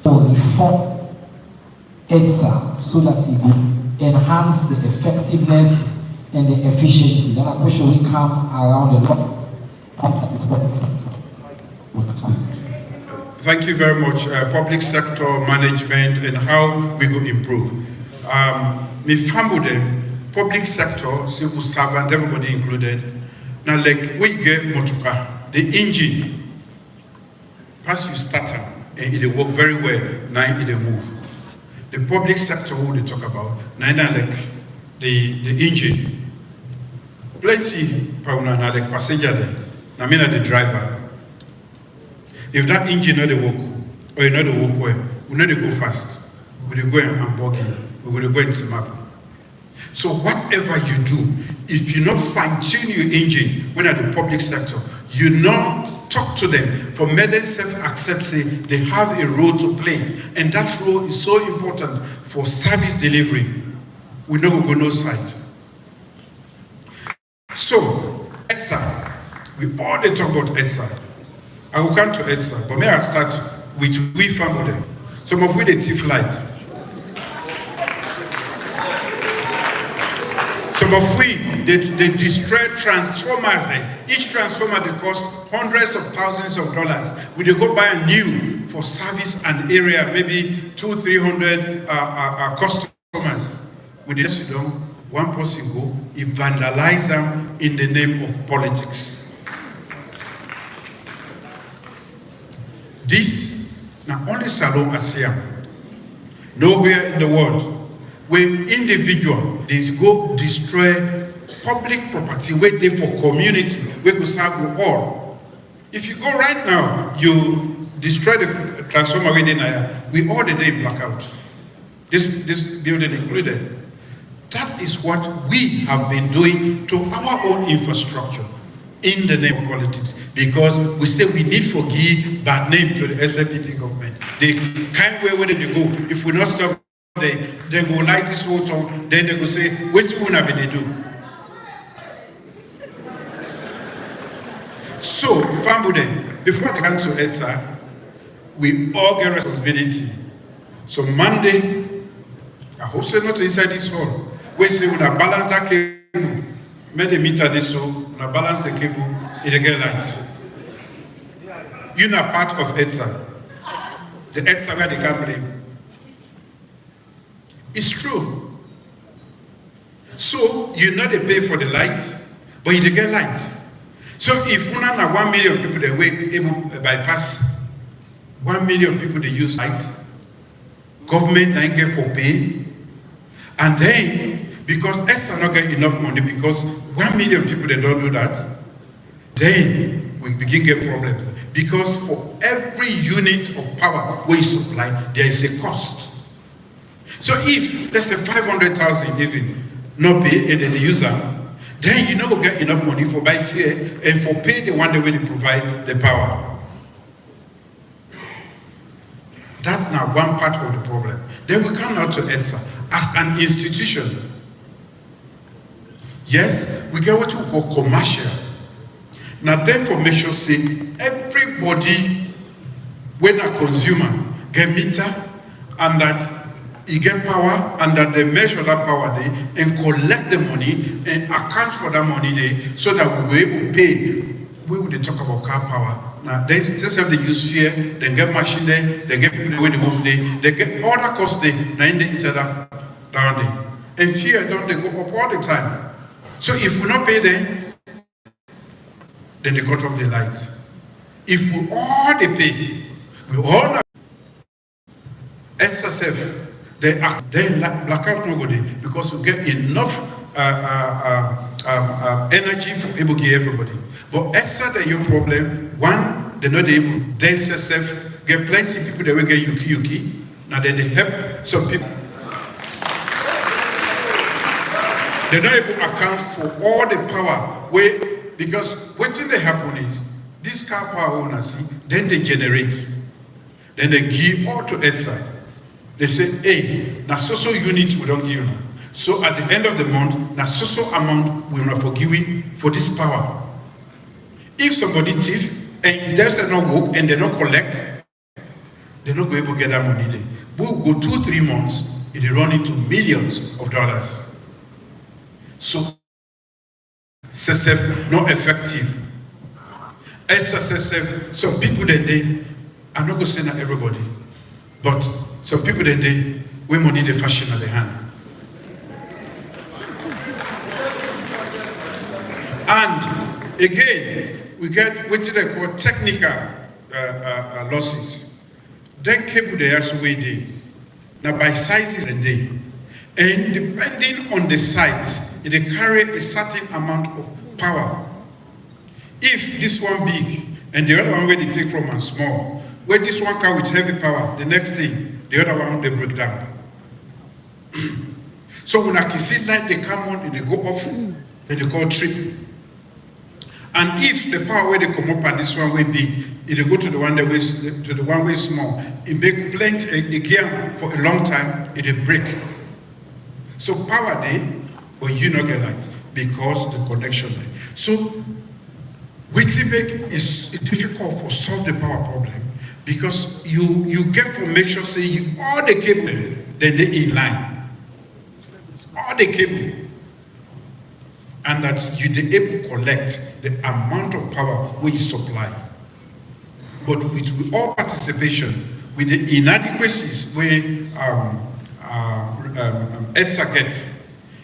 to reform ETSA so that it will enhance the effectiveness and the efficiency. That question will come around a lot. Thank you very much. Public sector management and how we will improve. Me family them, public sector, civil servant, everybody included. Now, like we get motuka, the engine, as you start up, and it work very well. Now it move. The public sector, who they talk about, now like the engine. Plenty, like passenger there. I mean, the driver. If that engine not the work, or you know the work well, we know they go fast. We go and buggy. We will go into map. So whatever you do, if you not fine-tune your engine when at the public sector, you not talk to them for medicine self-accept say they have a role to play. And that role is so important for service delivery. We know we go no side. So, ETSA, we all they talk about ETSA. I will come to ETSA, but may I start with we family. Some of we they thief light. Some of we they destroy transformers there. Each transformer they cost hundreds of thousands of dollars. We they go buy a new for service and area, maybe 200-300 customers. We they sit down, one person go, he vandalize them in the name of politics. This, now only Salon ASEAN, nowhere in the world, where individual, they go destroy public property, where they for community, where go serve you all. If you go right now, you destroy the transformer within there, we all the day blackout. This building included. That is what we have been doing to our own infrastructure in the name of politics, because we say we need to give bad name to the SLPP government. They can't where they go. If we not stop, they go like this whole town, then they go say, which one have they do? So, family, before they come to ETSA, we all get responsibility. So Monday, I hope so not inside this hall. We say when I balance that cable, make the meter this so, when I balance the cable, it'll get light. You're not part of ETSA. The ETSA where they can't blame. It's true. So you know they pay for the light, but you get light. So if 1 million people they were able to bypass 1 million people they use light, government don't get for pay, and then because ETSA not get enough money because 1 million people they don't do that, then we begin get problems. Because for every unit of power we supply, there is a cost. So if let's say 500,000 even not pay and then the user, then you know get enough money for buy fare and for pay the one that will provide the power. That's now one part of the problem. Then we come now to ETSA as an institution. Yes, we get what we call commercial. Now therefore make sure say everybody when a consumer get meter and that he get power and that they measure that power there and collect the money and account for that money there so that we will be able to pay. We will talk about car power. Now they just have the use fear, they get machine there, they get people the way they work there, they get all that cost there, now in the inside down there. And fear don't they go up all the time. So if we not pay them, then they cut off the light. If we all they pay, we all not ETSA then blackout no go there because we get enough energy for able to give everybody. But ETSA the your problem, one, they're not able, then SSF get plenty people that will get yuki. Now then they help some people. They're not able to account for all the power because what's in the happen is this car power owners see, then they generate, then they give all to ETSA. They say, hey, now so units we don't give now. So at the end of the month, now so amount we will not forgive it for this power. If somebody thief and there's no work and they don't collect, they're not going to get that money there. We'll go 2-3 months, it will run into millions of dollars. So SSF not effective. SSF, some people then they, I'm not going to say not everybody, but some people then they, when money they fashion at the hand. And again, we get what they call technical losses. Then cable they also way they. Now by sizes and they. And depending on the size, they carry a certain amount of power. If this one big and the other one where they take from and small, where this one car with heavy power, the next thing, the other one they break down. So when I can see light they come on and they go off, then they call trip. And if the power where they come up and this one way big, if they go to the one that way to the one way small, it make plenty again for a long time, it break. So power there, but you not get light because the connection there. So wetin make is difficult for solve the power problem because you get for make sure say you all the cable then they in line. All the cable. And that you be able to collect the amount of power which you supply. But with all participation, with the inadequacies where ETSA get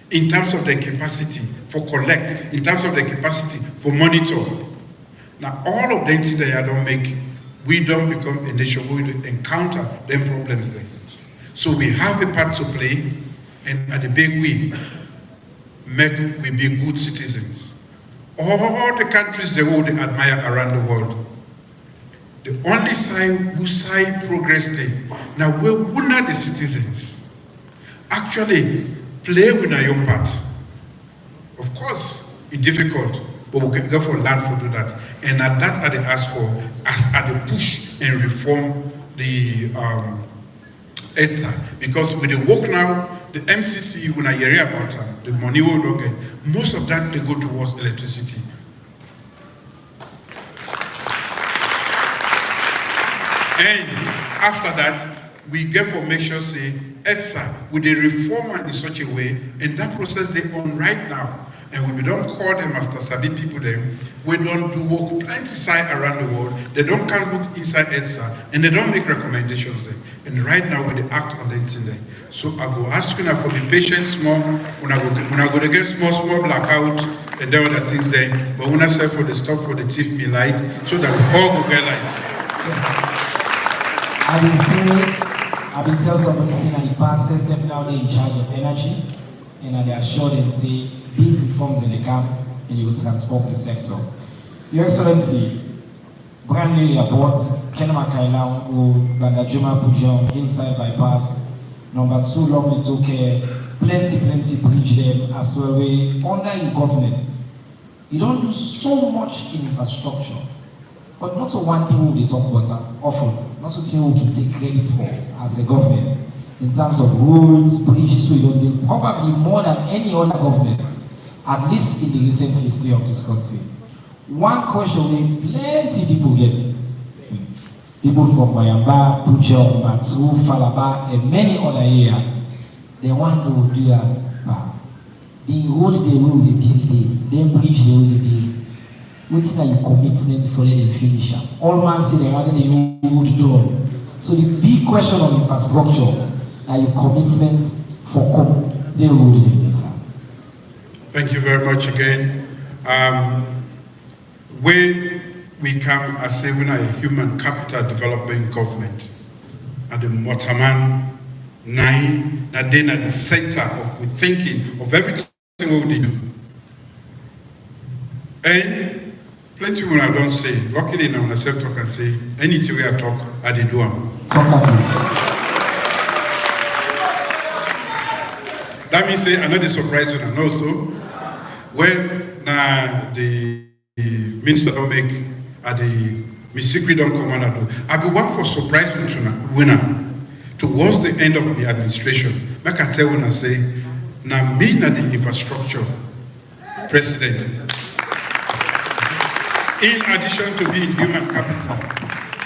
in terms of their capacity for collect, in terms of their capacity for monitor. Now all of them today I don't make, we don't become a nation who will encounter them problems there. So we have a part to play, and at the big we make we be good citizens. All the countries the world they admire around the world. The only side who side progress there. Now we're not the citizens. Actually play with our own part. Of course, it's difficult, but we'll go for land for do that. And at that they ask for as at the push and reform the ETSA. Because with the work now, the MCC, when I hear about the money we don't get, most of that they go towards electricity. And after that, we get for make sure say ETSA with the reformer in such a way, and that process they on right now. And we don't call them Master Sabi people them. We don't do work plenty side around the world. They don't come look inside ETSA and they don't make recommendations there. And right now we act on the thing there. So I go ask you now for the patient small, when I go to get small blackout and there other things there. But when I say for the stuff for the thief me light, so that we all go get light. I've been telling somebody saying that the past says now they're in charge of energy, and they assured and say big reforms in the camp and you will transform the sector. Your Excellency, brand new airport, Kenema Kailang, Bandajuma Pujon, inside bypass. Number 2, long took plenty bridge them as well. We under your government, you don't do so much in infrastructure, but not to one people they talk about often, not to think we can take credit for as a government in terms of roads, bridges. We don't do probably more than any other government, at least in the recent history of this country. One question we plenty people get. People from Mayamba, Pujo, Matsu, Falaba, and many other areas, they want to do that. The road they will be built, the bridge they will be built. What's your commitment for them to finish? All man say they want the road done. So the big question on infrastructure are your commitment for the road. Thank you very much again. We come as a human capital development government at the Motaman 9, that then at the center of the thinking of everything we do. And plenty when I don't say, luckily now myself talk and say, anything we are talk, I did do them. That means say another surprise when I know so. When the minister don't make at the secret don't come on. I be one for surprise winner towards the end of the administration. Like I tell when I say, now me na the infrastructure president. In addition to being human capital,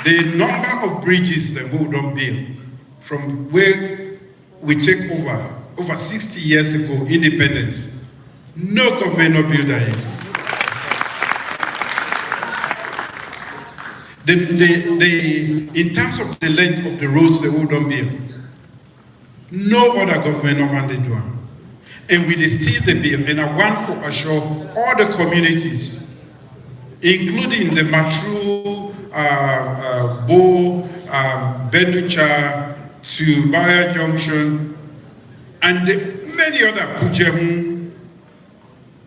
the number of bridges that we don't build from where we take over 60 years ago, independence, no government no build that. In terms of the length of the roads that we don't build, no other government no one they do. And we still the bill, and I want to assure all the communities, including the Matru, Bo, Benucha, to Baya Junction, and many other Pujehun,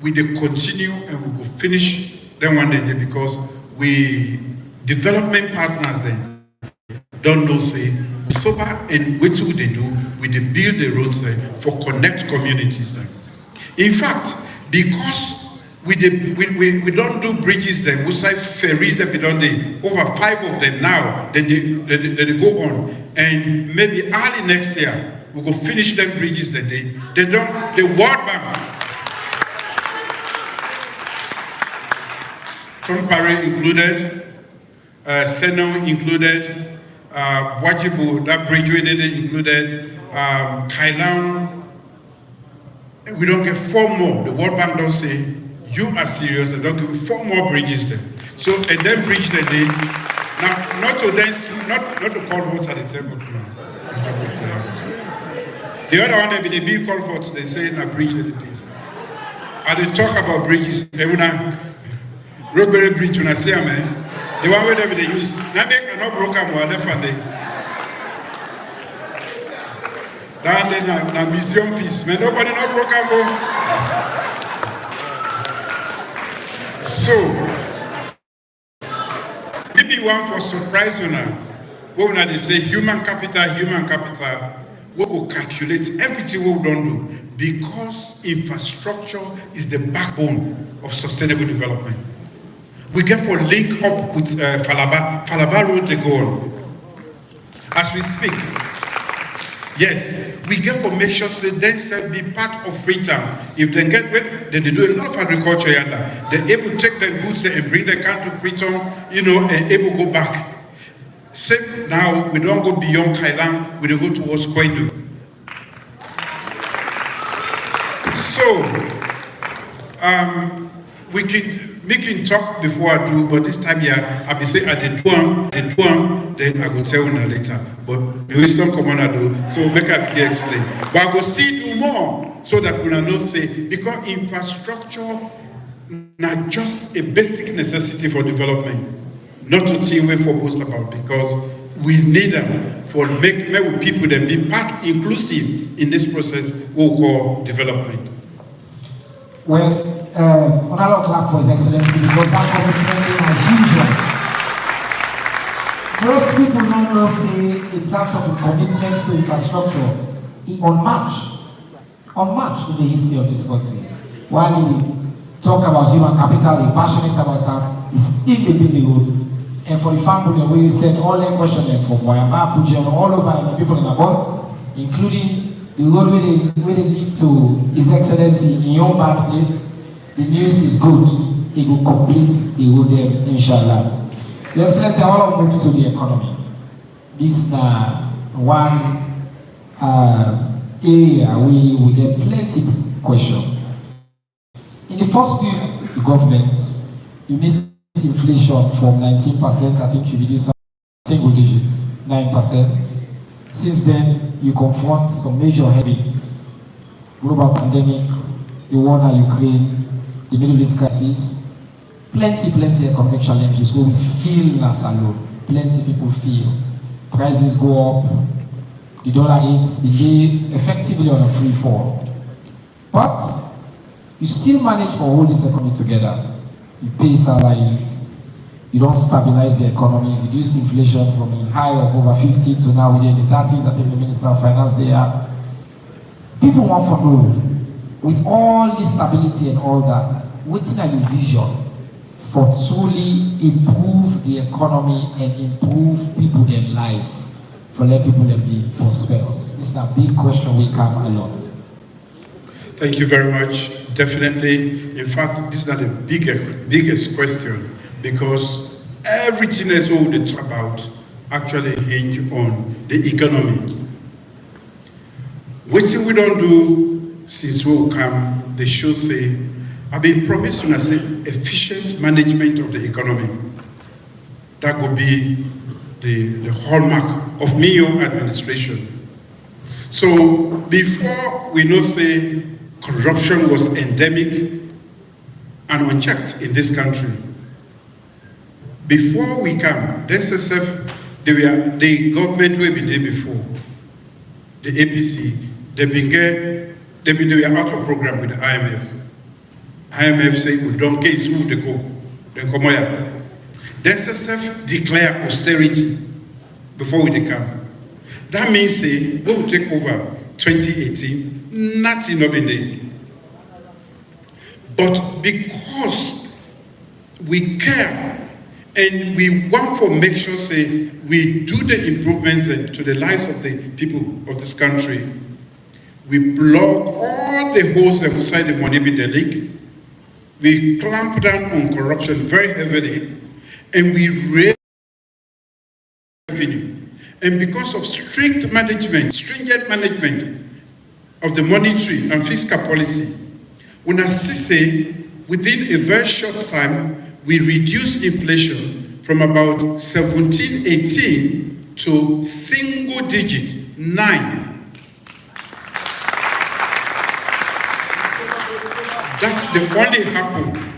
we continue and we will finish them one day because we development partners then don't know say so far and what do they do with the build the roads for connect communities then. In fact, because we don't do bridges then, we say ferries that we don't do over 5 of them now, then they go on, and maybe early next year we will finish them bridges that they don't the World Bank from Paris included. Seno included, Wajibu, that bridge we did included, Kailang. We don't get 4 more. The World Bank don't say, you are serious, they don't give 4 more bridges there. So, and then bridge the day. Now, not to call votes at the table. The other one, they be call votes, they say, na bridge the day. And they talk about bridges. Roadbury Bridge, when I say, man, the one where they use, now they cannot broke up while left and they. Now museum piece, man, nobody not broke up. So, maybe one for surprise you now. When they say human capital, we will calculate everything we don't do because infrastructure is the backbone of sustainable development. We get for link up with Falaba Road they go on. As we speak, yes, we get for make sure so then be part of Freetown. If they get wet, then they do a lot of agriculture yonder. They're able to take their goods and bring the car to Freetown, and able to go back. Same now, we don't go beyond Kailan, we don't go towards Kwendu. So, we can talk before I do, but this time here, I'll be saying at the tuam, then I will tell you later. But the wisdom commander do, so make I explain. But I will still do more so that we will not say, because infrastructure not just a basic necessity for development, not to think we focus about, because we need them for make people them be part inclusive in this process we call development. Well, another clap for His Excellency, because that commitment is huge. Most people don't know say in terms of the commitments to infrastructure, it unmatched in the history of this country. While we talk about human capital, we're passionate about that, it's still within the road. And for the family, we send all their questions from Wayamba, Pujan, all over the people in Abon, including the road where they lead to His Excellency in your birthplace. The news is good. It will complete the road there, inshallah. Your Excellency, I want to move to the economy. This is one area we get plenty of questions. In the first few governments, you made inflation from 19%, I think you reduced single digits, 9%. Since then, you confront some major headwinds: global pandemic, the war in Ukraine, the Middle East crisis, plenty economic challenges where we feel as alone. Plenty people feel. Prices go up, the dollar hits, the day effectively on a free fall. But you still manage to hold this economy together. You pay salaries, you don't stabilize the economy, reduce inflation from a high of over 50 to now within the 30s. I think the Minister of Finance there. People want to know, with all this stability and all that, what's a vision for truly improve the economy and improve people their life, for let people them be prosperous? This is a big question we come a lot. Thank you very much. Definitely. In fact, this is not the biggest question, because everything else we will talk about actually hinge on the economy. What we don't do since we come, they should say, I've been promising, I say, efficient management of the economy. That would be the hallmark of me administration. So before we know say corruption was endemic and unchecked in this country, before we come, the SSF, the government will be there before, the APC, they were out of program with the IMF. IMF say we don't get through the go. Then come here. The SSF declare austerity before we come. That means say we will take over 2018, nothing will be there. But because we care and we want to make sure say we do the improvements to the lives of the people of this country, we block all the holes that beside the money in the leak. We clamp down on corruption very heavily, and we raise revenue. And because of stringent management of the monetary and fiscal policy, when I say within a very short time, we reduce inflation from about 17-18 to single digit 9. That's the only happen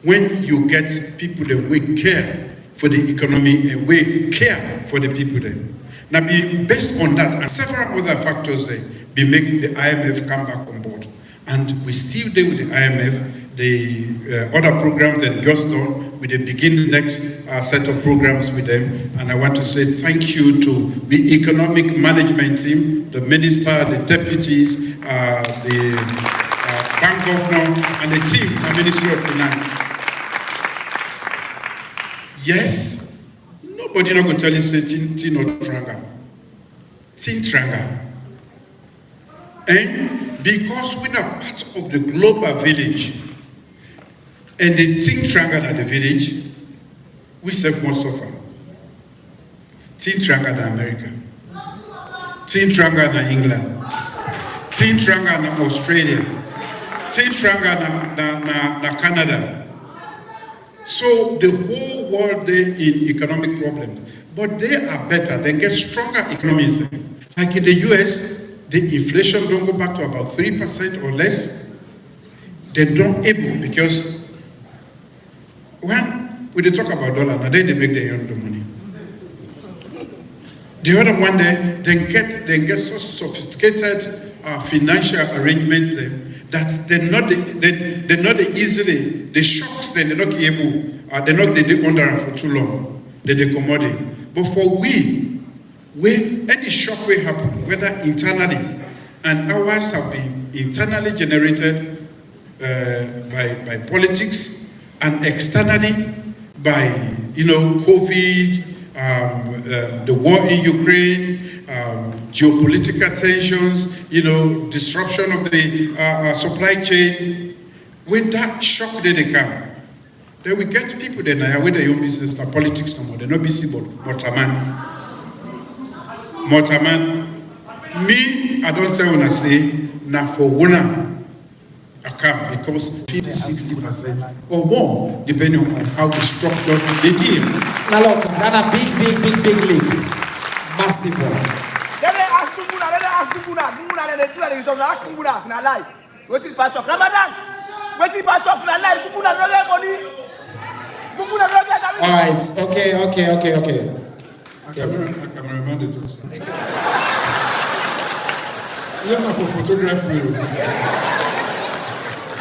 when you get people that we care for the economy and we care for the people there. Now, based on that and several other factors there, we make the IMF come back on board. And we still deal with the IMF, the other programs that just done, we begin the next set of programs with them. And I want to say thank you to the economic management team, the minister, the deputies, the bank governor, and the team, the Ministry of Finance. Yes, nobody not going to tell you say tin or tranga. Tin tranga. And because we're not part of the global village, and the tin tranga at the village, we save more suffer. Tin tranga na America. Tin tranga na England. Tin tranga na Australia. Tin tranga na Canada. So the whole world they in economic problems. But they are better, they get stronger economies. Like in the US, the inflation don't go back to about 3% or less. They don't able, because when we talk about dollar, now they make their own money. The other one they get so sophisticated financial arrangements that they're not easily, the shocks they're not able, they're not under them for too long, they commodity. But for we, any shock will happen, whether internally, and ours have been internally generated by politics, and externally by COVID, the war in Ukraine, geopolitical tensions, disruption of the supply chain. When that shock they come, then we get people that now with their own business, the politics no more. They're not busy, but Motaman. Me, I don't tell when I say, now for one, I come because 50-60% or more, depending on how we structure the deal. Now look, that's a big leap. Massive one. Let me ask Kumbuna, na lie. What is part of Ramadan? What is part of lie? Kumbuna no get money. Kumbuna no get money. All right, okay. Yes. I can remind it also. You don't have to photograph me.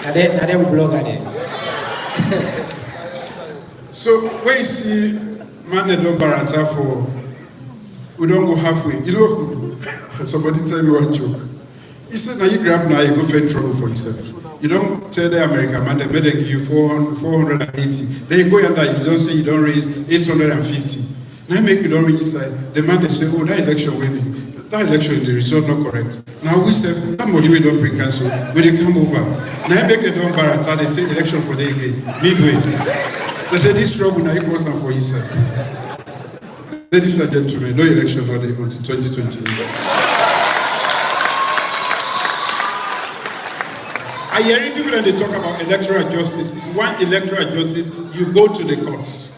And then we blog at it. So when you see man they don't barata for, we don't go halfway. Somebody tell me one joke. He said, now you grab now, you go find trouble for yourself. You don't tell the American man, they better give you 480. Then you go under, you don't say you don't raise 850. Now make you don't register. The man they say, oh, that election will be. That election, the result not correct. Now we say, that money we don't bring cancel, we they come over. Now make them don't barata, they say election for the again, midway. So I say, this trouble now you goes for yourself. Ladies and gentlemen, no election not until 2028. I hear people when they talk about electoral justice. If you want electoral justice, you go to the courts.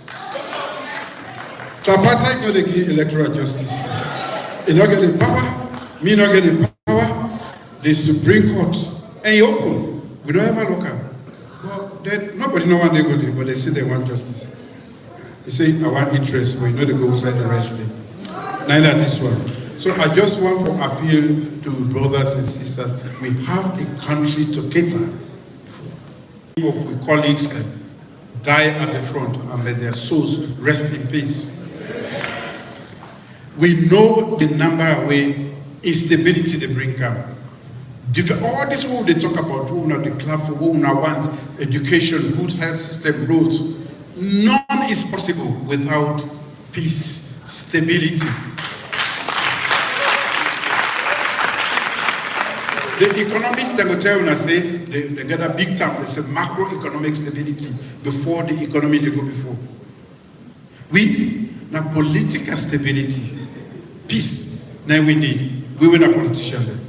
Tripartite no they give electoral justice. You not get the power, me not get the power, the Supreme Court, and you open. We don't ever look at. Well, then nobody know what they go do, but they say they want justice. They say I want interest, but you know they go inside the wrestling. Neither this one. So I just want to appeal to brothers and sisters. We have a country to cater for. Of colleagues can die at the front and may their souls rest in peace. We know the number of way instability they bring come. All this what they talk about, who not the club for who not want education, good health system, roads. None is possible without peace, stability. The economists they will tell you and say they get a big term. They say macroeconomic stability before the economy they go before. We now political stability. Peace, now we need. We were a politician then.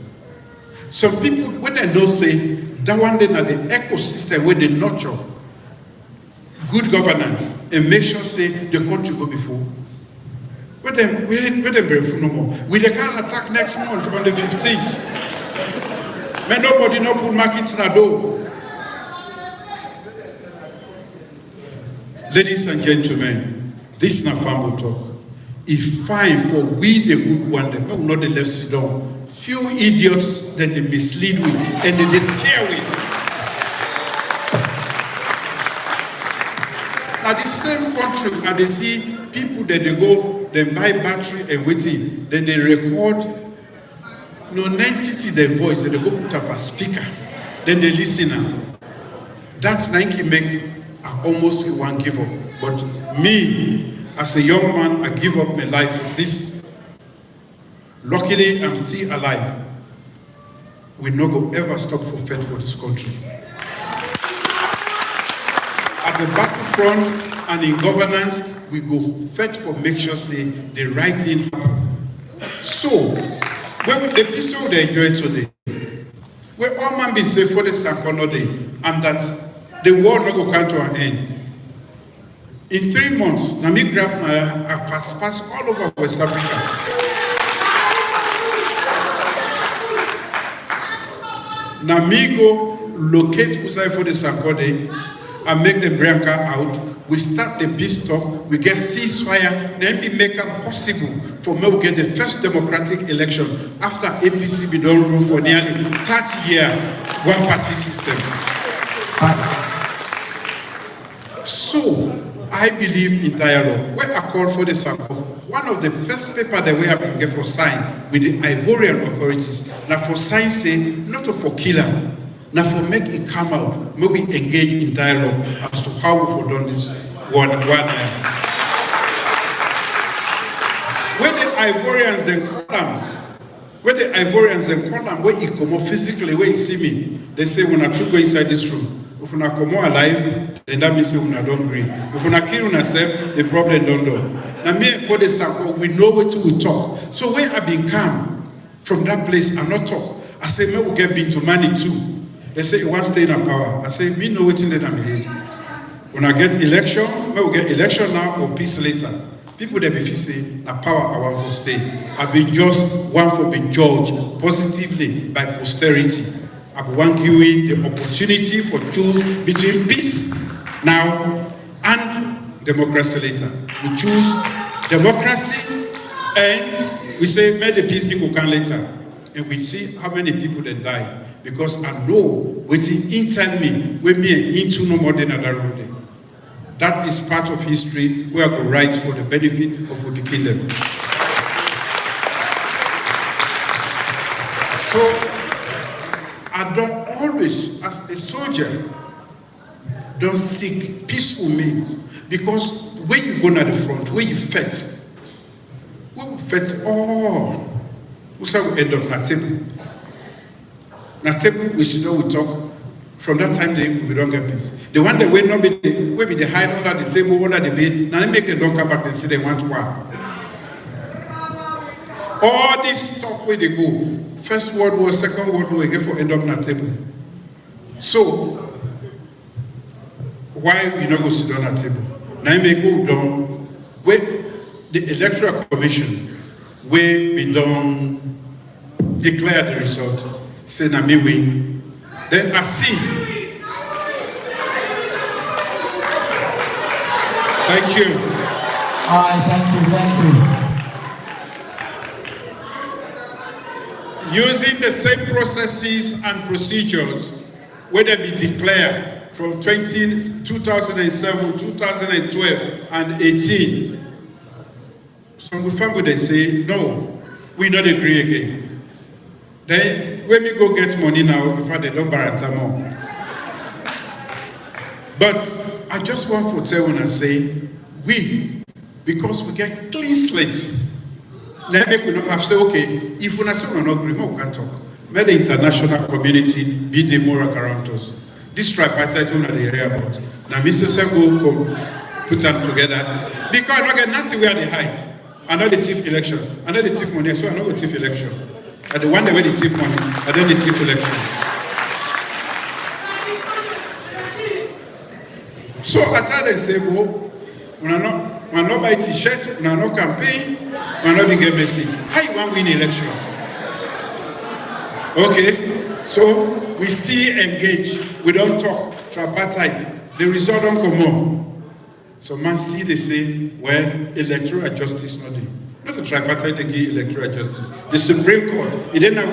Some people, when they don't say, that one day now the ecosystem where they nurture good governance and make sure say the country go before. Where they brave no more. We they can attack next month on the 15th. May nobody no put markets in a door. Ladies and gentlemen, this is not family talk. If fine for we the good one, the people not the left sit down. Few idiots then they mislead we and they scare we. Now the same country and they see people that they go, they buy battery and waiting, then they record non-entity their voice, then they go put up a speaker, then they listen now. That's Nike make almost one give up. But me, as a young man, I give up my life for this. Luckily, I'm still alive. We no go ever stop for fight for this country. At the battlefront and in governance, we go fight for make sure say the right thing happen. So, when the people they enjoy today, where all man be safe for the Sankono day, and that the war not go come to an end. In 3 months, Nami grab a pass all over West Africa. Nami go locate Usai for the Sankode and make them bring her out. We start the peace talk, we get ceasefire, then we make it possible for me to get the first democratic election after APC be done rule for nearly 30 years, one party system. So, I believe in dialogue. When I call for the sample, one of the first paper that we have to get for sign with the Ivorian authorities, now for sign say, not for killer, now for make it come out, maybe engage in dialogue as to how we have done this one. When the Ivorians then call them, when you come out physically, when you see me, they say when I took go inside this room, if you come out alive, then that means you don't agree. If you not kill yourself, the problem don't know. Now me for the sample, we know what we talk. So when I been come from that place and not talk, I say me will get into money too. They say you want to stay in power. I say me know what in the name. When I get election, me will get election now or peace later. People that be say na power I want to stay. I be just one for being judged positively by posterity. I want you the opportunity for choose between peace now and democracy later. We choose democracy and we say may the peace will come later. And we see how many people that die. Because I know waiting inside me, when me into no more than another road. That is part of history where I go write for the benefit of the kingdom. So I don't always, as a soldier, don't seek peaceful means. Because when you go to the front, when you fight, we will fight all. We say we end up at table. At table, we should know we talk. From that time, we don't get peace. The one that will not be the hide under the table, under the bed. Now they make them don't come back and say they want war. All this talk where they go. First World War, Second World War, again for end up at table. So why we not go sit down at table? Now they go down where the Electoral Commission, where we don't declare the result, say na me win. Then I see. Thank you. All right, thank you. Using the same processes and procedures, where they be declared from 2007, 2012, and 18. Some family they say, no, we not agree again. Then when we go get money now, in fact they don't borrow more. But I just want to tell you and say, we, because we get clean slate, let me not have say, okay, if we not say we not agree, we can talk. May the international community be the moral around us. This tripartite one they hear about. Now Mr. Sengo come put them together. Because I don't get nothing where they hide. I know the thief election. I know the thief money, so I know the thief election. And the one that went the thief money, and then the thief election. So I tell them say, well, we are not buy t-shirt, we are not campaign, we are not be get messy. How you want to win election? Okay, so we still engage, we don't talk, tripartite. The result don't come on. So man see they say, well, electoral justice not there. Not the tripartite they give electoral justice. The Supreme Court, it then have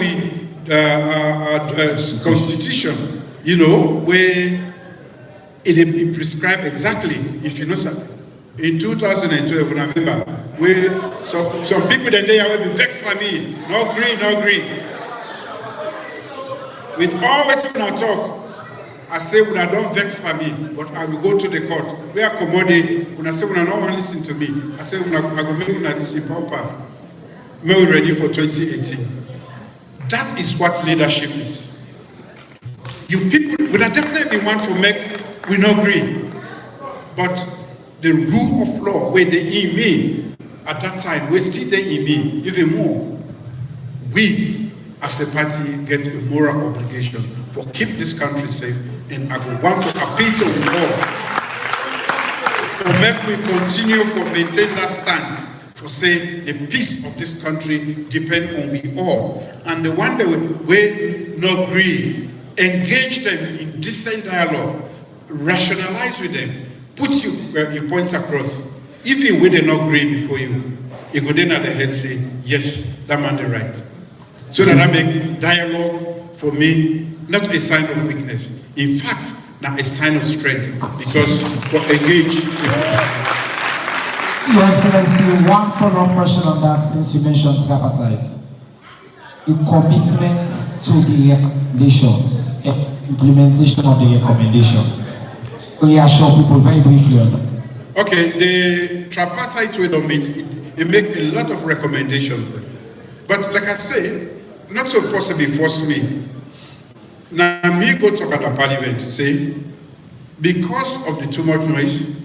constitution, you know, where it prescribed exactly, if you know something. In 2012, I remember, where some people that day will be vexed by me. No agree. With all what you now talk, I say when I don't vex for me, but I will go to the court. We are accommodate. When I say when I don't want to listen to me, I say when I go make when I listen proper. May we ready for 2018. That is what leadership is. You people, we are definitely want to make we not agree, but the rule of law where they in me at that time, we still there in me even more. We as a party get a moral obligation for keep this country safe, and I will want to appeal to you all to make we continue to maintain that stance for saying the peace of this country depends on we all, and the one that we not agree, engage them in decent dialogue, rationalize with them, put your points across. Even when they not agree before you go then at the head say, yes, that man the right. So that I make dialogue for me not a sign of weakness. In fact, not a sign of strength, because for engage. Your Excellency, one follow-up question on that, since you mentioned tripartite. The commitment to the recommendations, implementation of the recommendations. Reassure people very briefly on that. Okay, the tripartite we don't meet, it make a lot of recommendations. But like I say, not so possibly force me. Now me go talk at the parliament, say, because of the too much noise,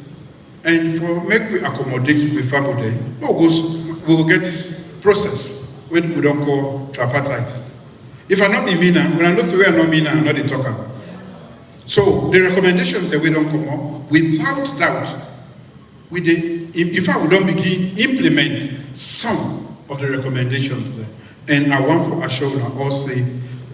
and for make we accommodate with family, we will get this process when we don't call tripartite. If I not be Mina, when I know say we are not Mina, I'm not the talker. So the recommendations that we don't come up, without doubt, in fact we don't begin implement some of the recommendations there. And I want to assure you all say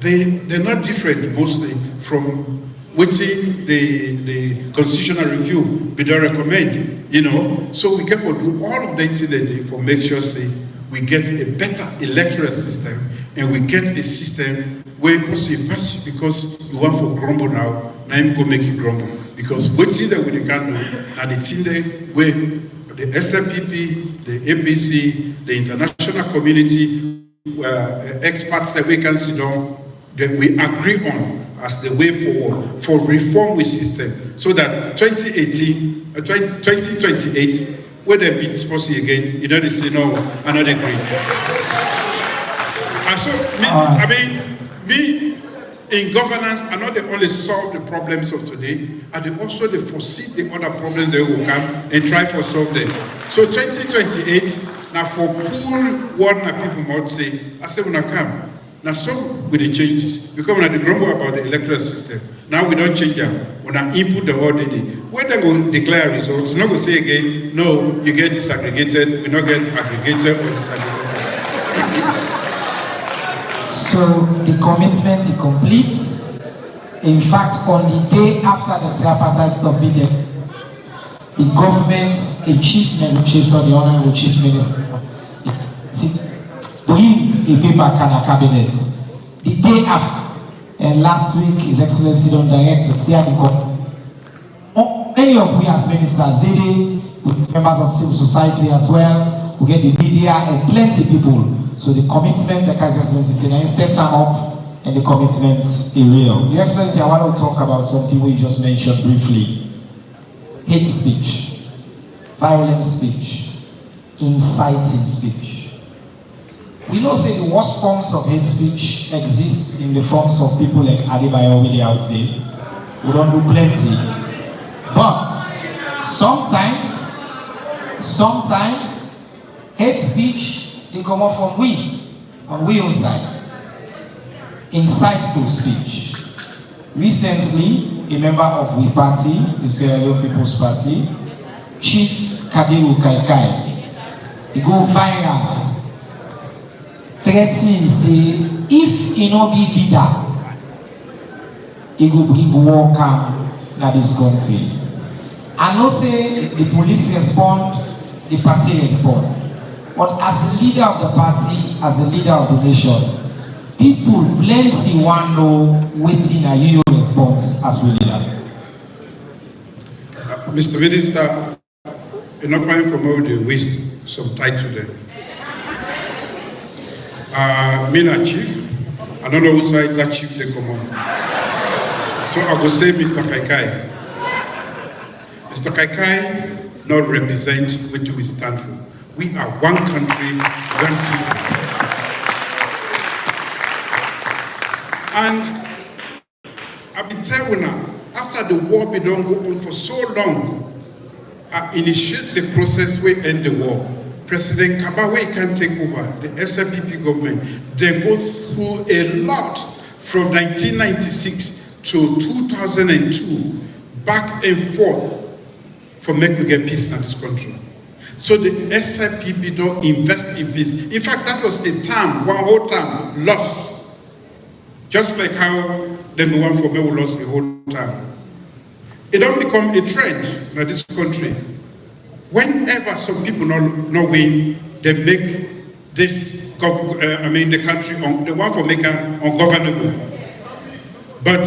they're not different mostly from waiting the constitutional review we don't recommend, you know. So we get to do all of that today for make sure say we get a better electoral system, and we get a system where possibly pass, because you want for grumble now I'm go make it grumble, because waiting that we can do and the thing that where the SMPP, the APC, the international community, experts that we can sit down, that we agree on as the way forward for reform with system, so that 2028, when they meet Spossy again, you know, they say, no, I not agree. And so, me, in governance, I not only solve the problems of today, and they also they foresee the other problems that will come and try to solve them. So 2028, now for poor what people might say, I say when I come, now so with the changes, because when I grumble about the electoral system, now we don't change them. When I input the whole day, when they go declare results, not go say again, no, you get disaggregated, we not get aggregated or disaggregated. So the commitment is complete. In fact, on the day after the tripartite stop meeting, the government's chief negotiator, the honorable chief minister, bring a paper to the cabinet. The day after, last week, His Excellency don't direct the government. Many of we as ministers, they with members of civil society as well, we get the media and plenty of people. So the commitment the His Excellency said, sets them up, and the commitment is real. Your Excellency, I want to talk about something we just mentioned briefly. Hate speech, violent speech, inciting speech. We know say the worst forms of hate speech exist in the forms of people like Adebayo Willie out there. We don't do plenty. But sometimes hate speech they come up from on we own side. Insightful speech. Recently, a member of we party, the Sierra Leone People's Party, Chief Kabiru Kaikai, he go viral. Threatening say if he no be leader, he go bring war camp na this country. I know say the police respond, the party respond. But as the leader of the party, as the leader of the nation, people plenty want know waiting a your response as we leader. Mr. Minister, enough information they waste some time today. Me na chief, I don't know which side that chief they come on. So I will say Mr. Kaikai. Mr. Kaikai not represent what we stand for. We are one country, one people. And I've been telling you now, after the war we don't go on for so long, initiate the process we end the war. President Kabawe can take over the SLPP government. They go through a lot from 1996 to 2002, back and forth for make we get peace in this country. So the SLPP don't invest in peace. In fact, that was a term, one whole term, lost. Just like how the one for me lost the whole time. It don't become a trend in this country. Whenever some people not win, they make this, the country, the one for maker ungovernable. But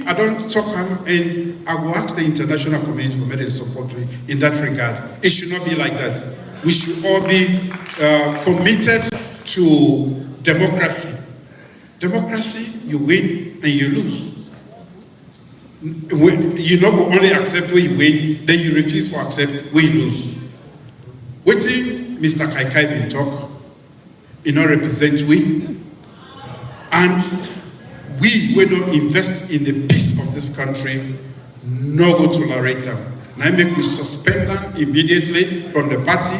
I don't talk, and I will ask the international community for me support in that regard. It should not be like that. We should all be committed to democracy. Democracy, you win and you lose. You not only accept where you win, then you refuse to accept where you lose. Waiting, Mr. Kaikai been talk, you know, represent we, and we don't invest in the peace of this country, no go tolerate them. Now I make we suspend them immediately from the party,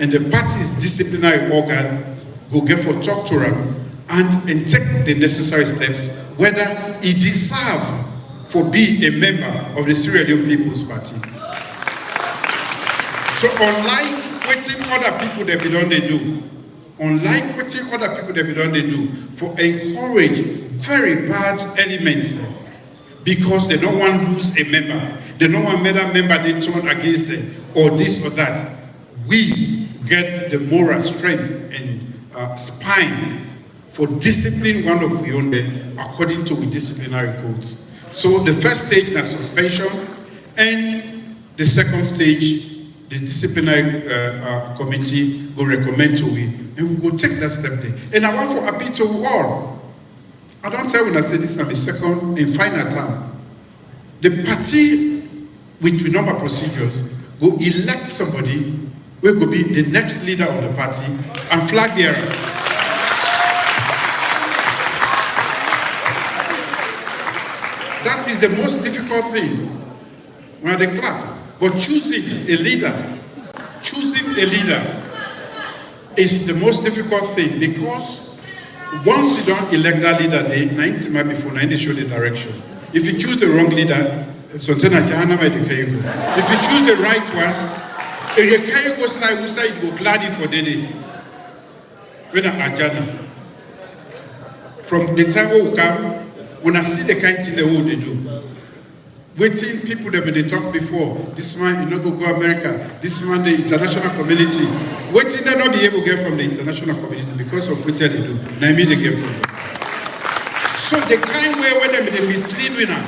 and the party's disciplinary organ go get for talk to them and take the necessary steps, whether he deserve for be a member of the Sierra Leone People's Party. So unlike waiting other people that they do, for encourage very bad elements there, because they don't want to lose a member, they don't want another member they turn against them, or this or that. We get the moral strength and spine for discipline one of we own according to the disciplinary codes. So the first stage is suspension, and the second stage, the disciplinary committee will recommend to we, and we will take that step there. And I want to appeal to all. I don't tell when I say this is the second and final time. The party, with the normal procedures, will elect somebody who will be the next leader of the party and flag bearer. That is the most difficult thing when they clap. But choosing a leader is the most difficult thing, because once you don't elect that leader, they 90 might be for 90 show the direction. If you choose the wrong leader, if you choose the right one, if you can't go side, we say you go gladly for the day. When I from the time we come, when I see the kind of thing they do, waiting people that they talk before, this man you not go America, this man the international community, waiting they not be able to get from the international community because of what they do. Now I mean they get from them. So the kind way where they mislead we now,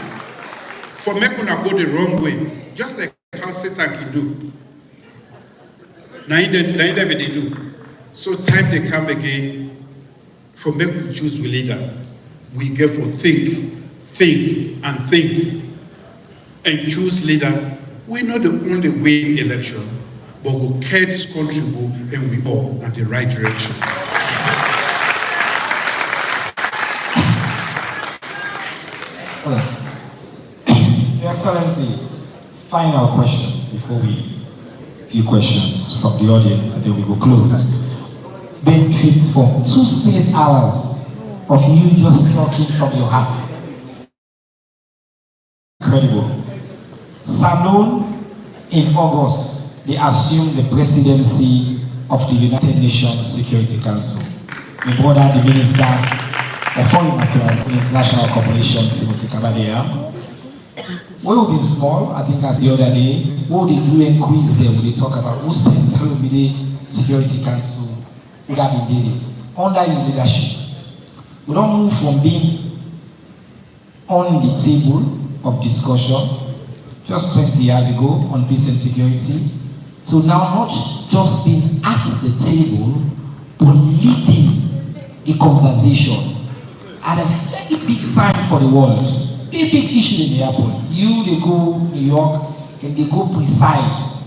for make una go the wrong way, just like how Satan can do. Now they do. So time they come again, for make we choose we leader. We get for think, and choose leader. We're not the only win election, but we'll carry this country go, and we all at the right direction. All right. Your Excellency, final question before few questions from the audience, and then we will close. Benefits for 2 straight hours of you just talking from your heart. Incredible. Salone, in August, they assumed the presidency of the United Nations Security Council. We brought out the Minister of Foreign Affairs and International Cooperation, Timothy Kabadea. We will be small, I think as the other day, what they do and quiz them when they talk about who sends how be the Security Council would have been under your leadership. We don't move from being on the table of discussion just 20 years ago on peace and security to now not just being at the table but leading the conversation at a very big time for the world. A big issue in the airport. They go New York and they go preside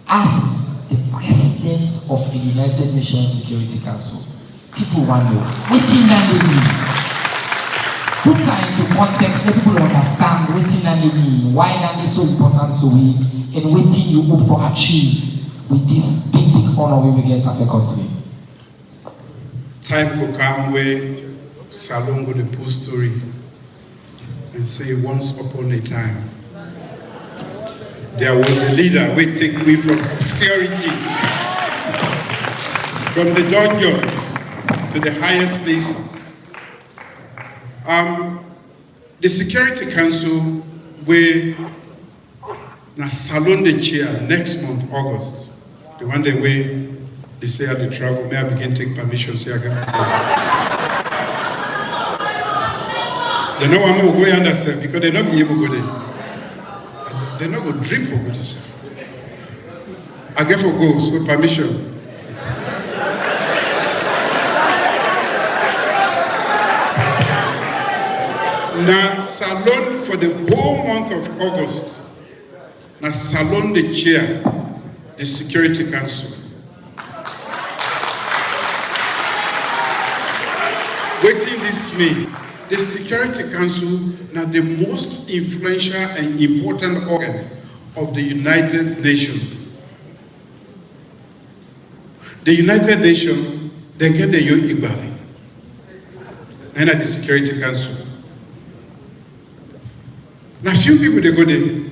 as the president of the United Nations Security Council. People want to know, what can they do? put that into context, let people understand wetin na mean, why na so important to we, and wetin you hope to achieve with this big honor we get as a country. Time will come where Salon will pull story and say, once upon a time, there was a leader who take me from obscurity, from the dungeon to the highest place. The Security Council, where na Salon the chair next month, August, the one day where they say I had to travel, may I begin to take permission, say I can. They know I'm going to go understand because they're not be able to go there. They're not going to dream for goodness. I get for go, so permission. Now, Salon for the whole month of August, now Salon the chair, the Security Council. Waiting this May, the Security Council now the most influential and important organ of the United Nations. The United Nations, they get the Yo Igbali, and at the Security Council. Now few people they go there.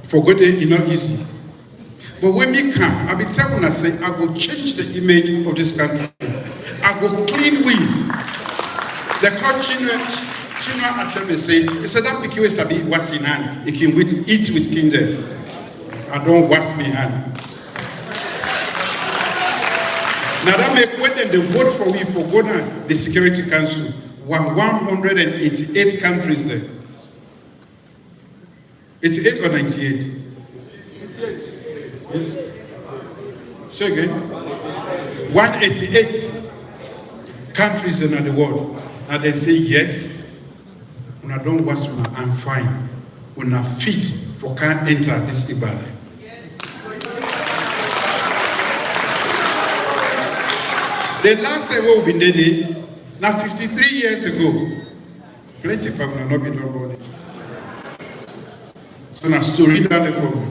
For go there, it's not easy. But when me come, I be telling I say, I will change the image of this country. I will clean we. The country, Chinua Achebe say, it's that picky ways to be wash in hand. It can eat with kingdom. I don't wash my hand. Now that make when they vote for we for go down the Security Council. 188 countries there. 88 or 98? 88. Say again. 188 countries in the world. And they say yes. When I don't wash my I'm fine. When I fit for can't enter this Ibale. The last time we've been there. Now 53 years ago, plenty of people have not been done on it. So now story down for me.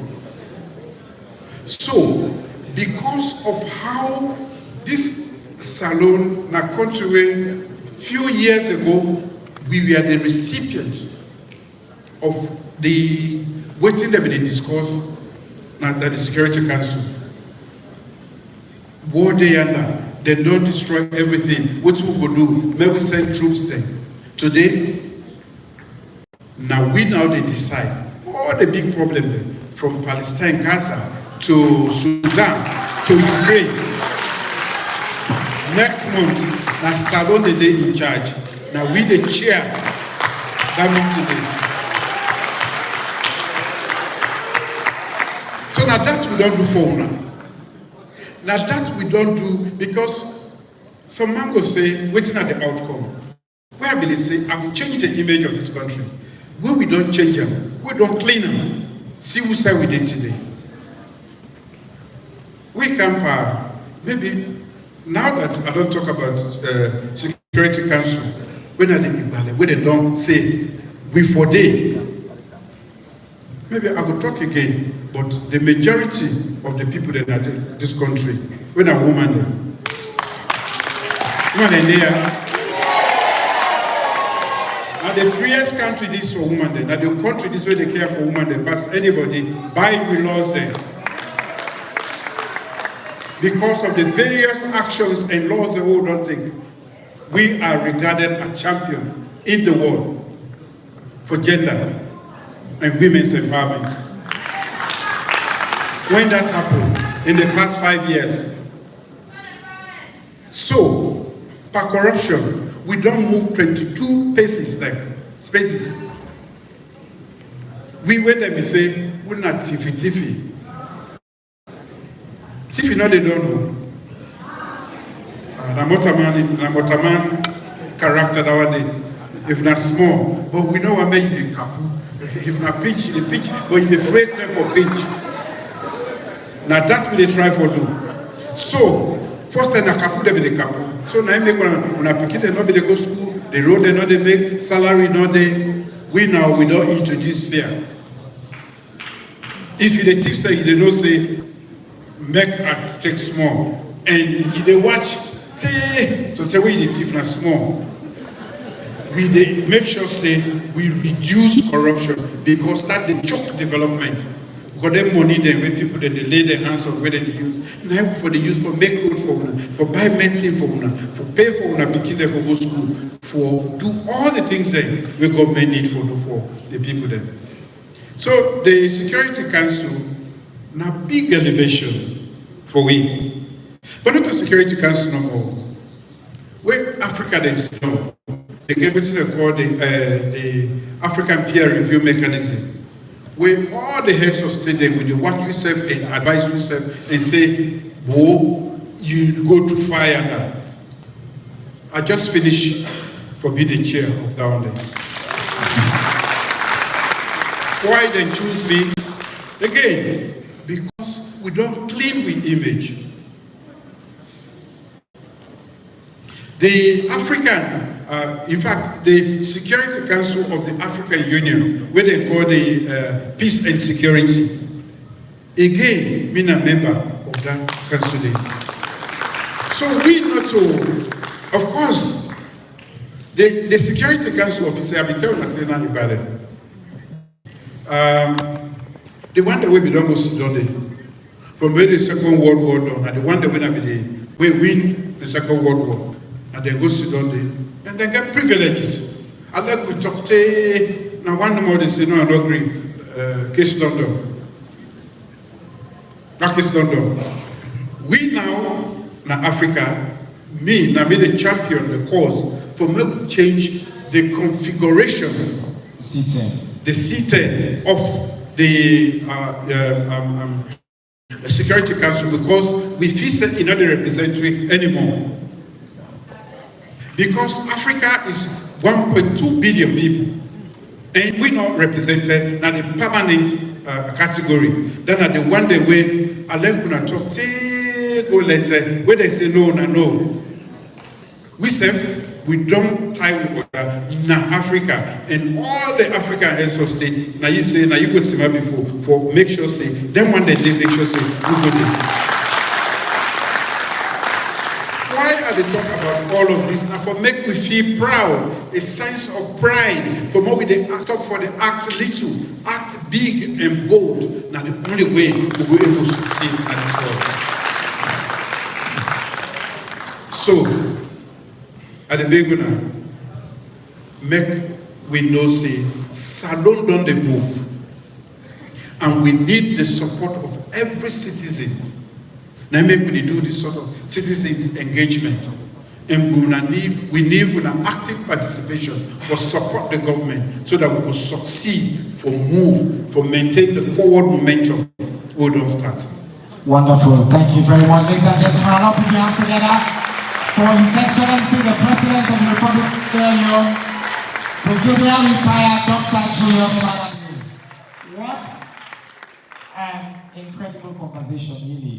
So, because of how this Salon, na country where few years ago, we were the recipient of the waiting that we discussed at the Security Council. War day and now. They don't destroy everything. What we will do? Maybe send troops there. Today, now they decide all the big problems from Palestine, Gaza, to Sudan, to Ukraine. Next month, now Salon the day in charge. Now we the chair that meeting today. So now that we don't do for now. Now that we don't do, because some man go say, waiting at the outcome. Where I believe say, I will change the image of this country. When we don't change them, we don't clean them. See who say we did today. We can, maybe, now that I don't talk about Security Council, when they don't say, we for day. Maybe I will talk again. But the majority of the people that are in this country, when a woman there, are the freest country this for women there. Now the country this way they care for women they pass anybody by we laws there. Because of the various actions and laws the world don't take, we are regarded as champions in the world for gender and women's empowerment. When that happened in the past 5 years. So, per corruption, we don't move 22 spaces. We went there and say, we're not tiffy. Tiffy, no, they don't know. Namotaman character nowadays, if not small, but we know what made the couple. If not pitch, the pitch, but in the freight for pitch. Now that we they try for do. So, first time I capu them in the capu. So now make when I pick it, nobody go school, the road they know they make, salary not they. We don't introduce fear. If the thief say they don't say make and take small, and they watch say so tell we the thief not small. We they make sure say we reduce corruption because that the choke development. Got them money then when people then they lay their hands on where they use. Now for the use for make road for buy medicine for pay for picking them for go school, for do all the things that we government need for the people then. So the Security Council now big elevation for we. But not the Security Council no more. Where Africa they know, they gave it to the call the African Peer Review Mechanism. Where all the heads of state then with the watch yourself and advise yourself and say, whoa, you go too far now. I just finished for being the chair of down there. Why then choose me? Again, because we don't clean with image. The African, in fact, the Security Council of the African Union, where they call the Peace and Security, again, being a member of that council. So we not to, of course, the Security Council officer, I've been telling us about it. The one that we don't go sit down there, from where the Second World War done, and the one that we win the Second World War. And they go sit down there, and they get privileges. I like we talk to, now one more they say, no, I don't agree, case London. Not case London. We now, in Africa, me, now be the champion, the cause, for me to change the configuration, the seating of the Security Council, because we feel it not the representative anymore. Because Africa is 1.2 billion people, and we're not represented in the permanent category. Then at the one day where I like when I talk, go letter, where they say no. We say we don't tie with Africa, and all the African heads of state. Now you say, now you go to me before for make sure say, then one day they make sure say we go there. Why are they talking about all of this? Now for make me feel proud, a sense of pride. For more we they act up for the act little, act big and bold. Now the only way we will be able to succeed in this world. So at the beginning, make we know say salon don't they move. And we need the support of every citizen. Now make we do this sort of citizen engagement. And we need an active participation for support the government so that we will succeed, for move, for maintain the forward momentum we don't start. Wonderful. Thank you very much. Ladies and gentlemen, I'll put your hands together for His Excellency, the President of the Republic of Sierra Leone, the junior retired Dr. Julius Maada. What an incredible conversation, really.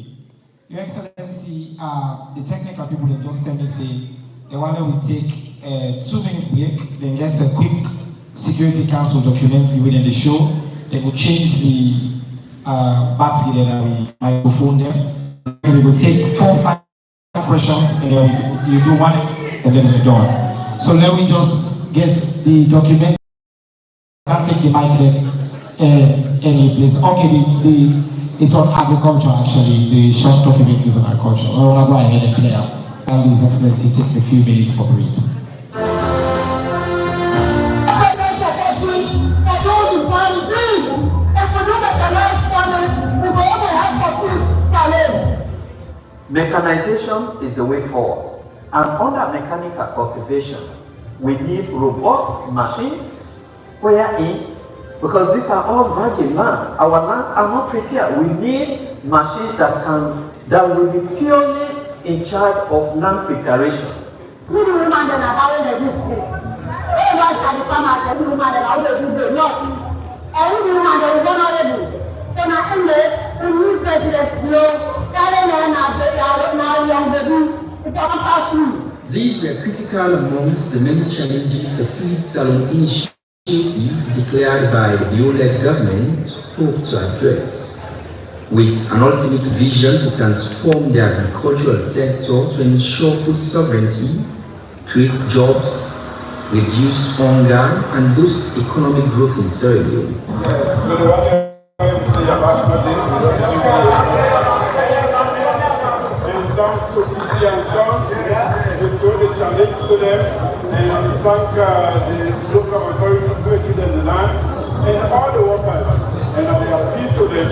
Your Excellency, the technical people they just tell me say the one that will take 2 minutes break, then get a quick Security Council document within the show. They will change the battery that we microphone there. We will take 4 or 5 questions and then you do one and then we're done. So let me just get the document. Can't take the mic there any place. Okay, it's on agriculture actually. The short document is on agriculture. I want to go ahead and clear up. And His Excellency take a few minutes for brief. Mechanization is the way forward. And under mechanical cultivation, we need robust machines wherein, because these are all virgin lands, our lands are not prepared. We need machines that will be purely in charge of land preparation. Every woman that are buying the biscuits, every farmer, every woman that are do the lot, every woman that is honorable. So now in the new president, carrying on now young baby, it's all past through. These were critical amongst the many challenges the Food Salon Initiative declared by the Bio-led government hoped to address, with an ultimate vision to transform the agricultural sector to ensure food sovereignty, create jobs, reduce hunger, and boost economic growth in Sierra Leone. Challenge to them and thank the local authorities who are in the land and all the workers, and I appeal to them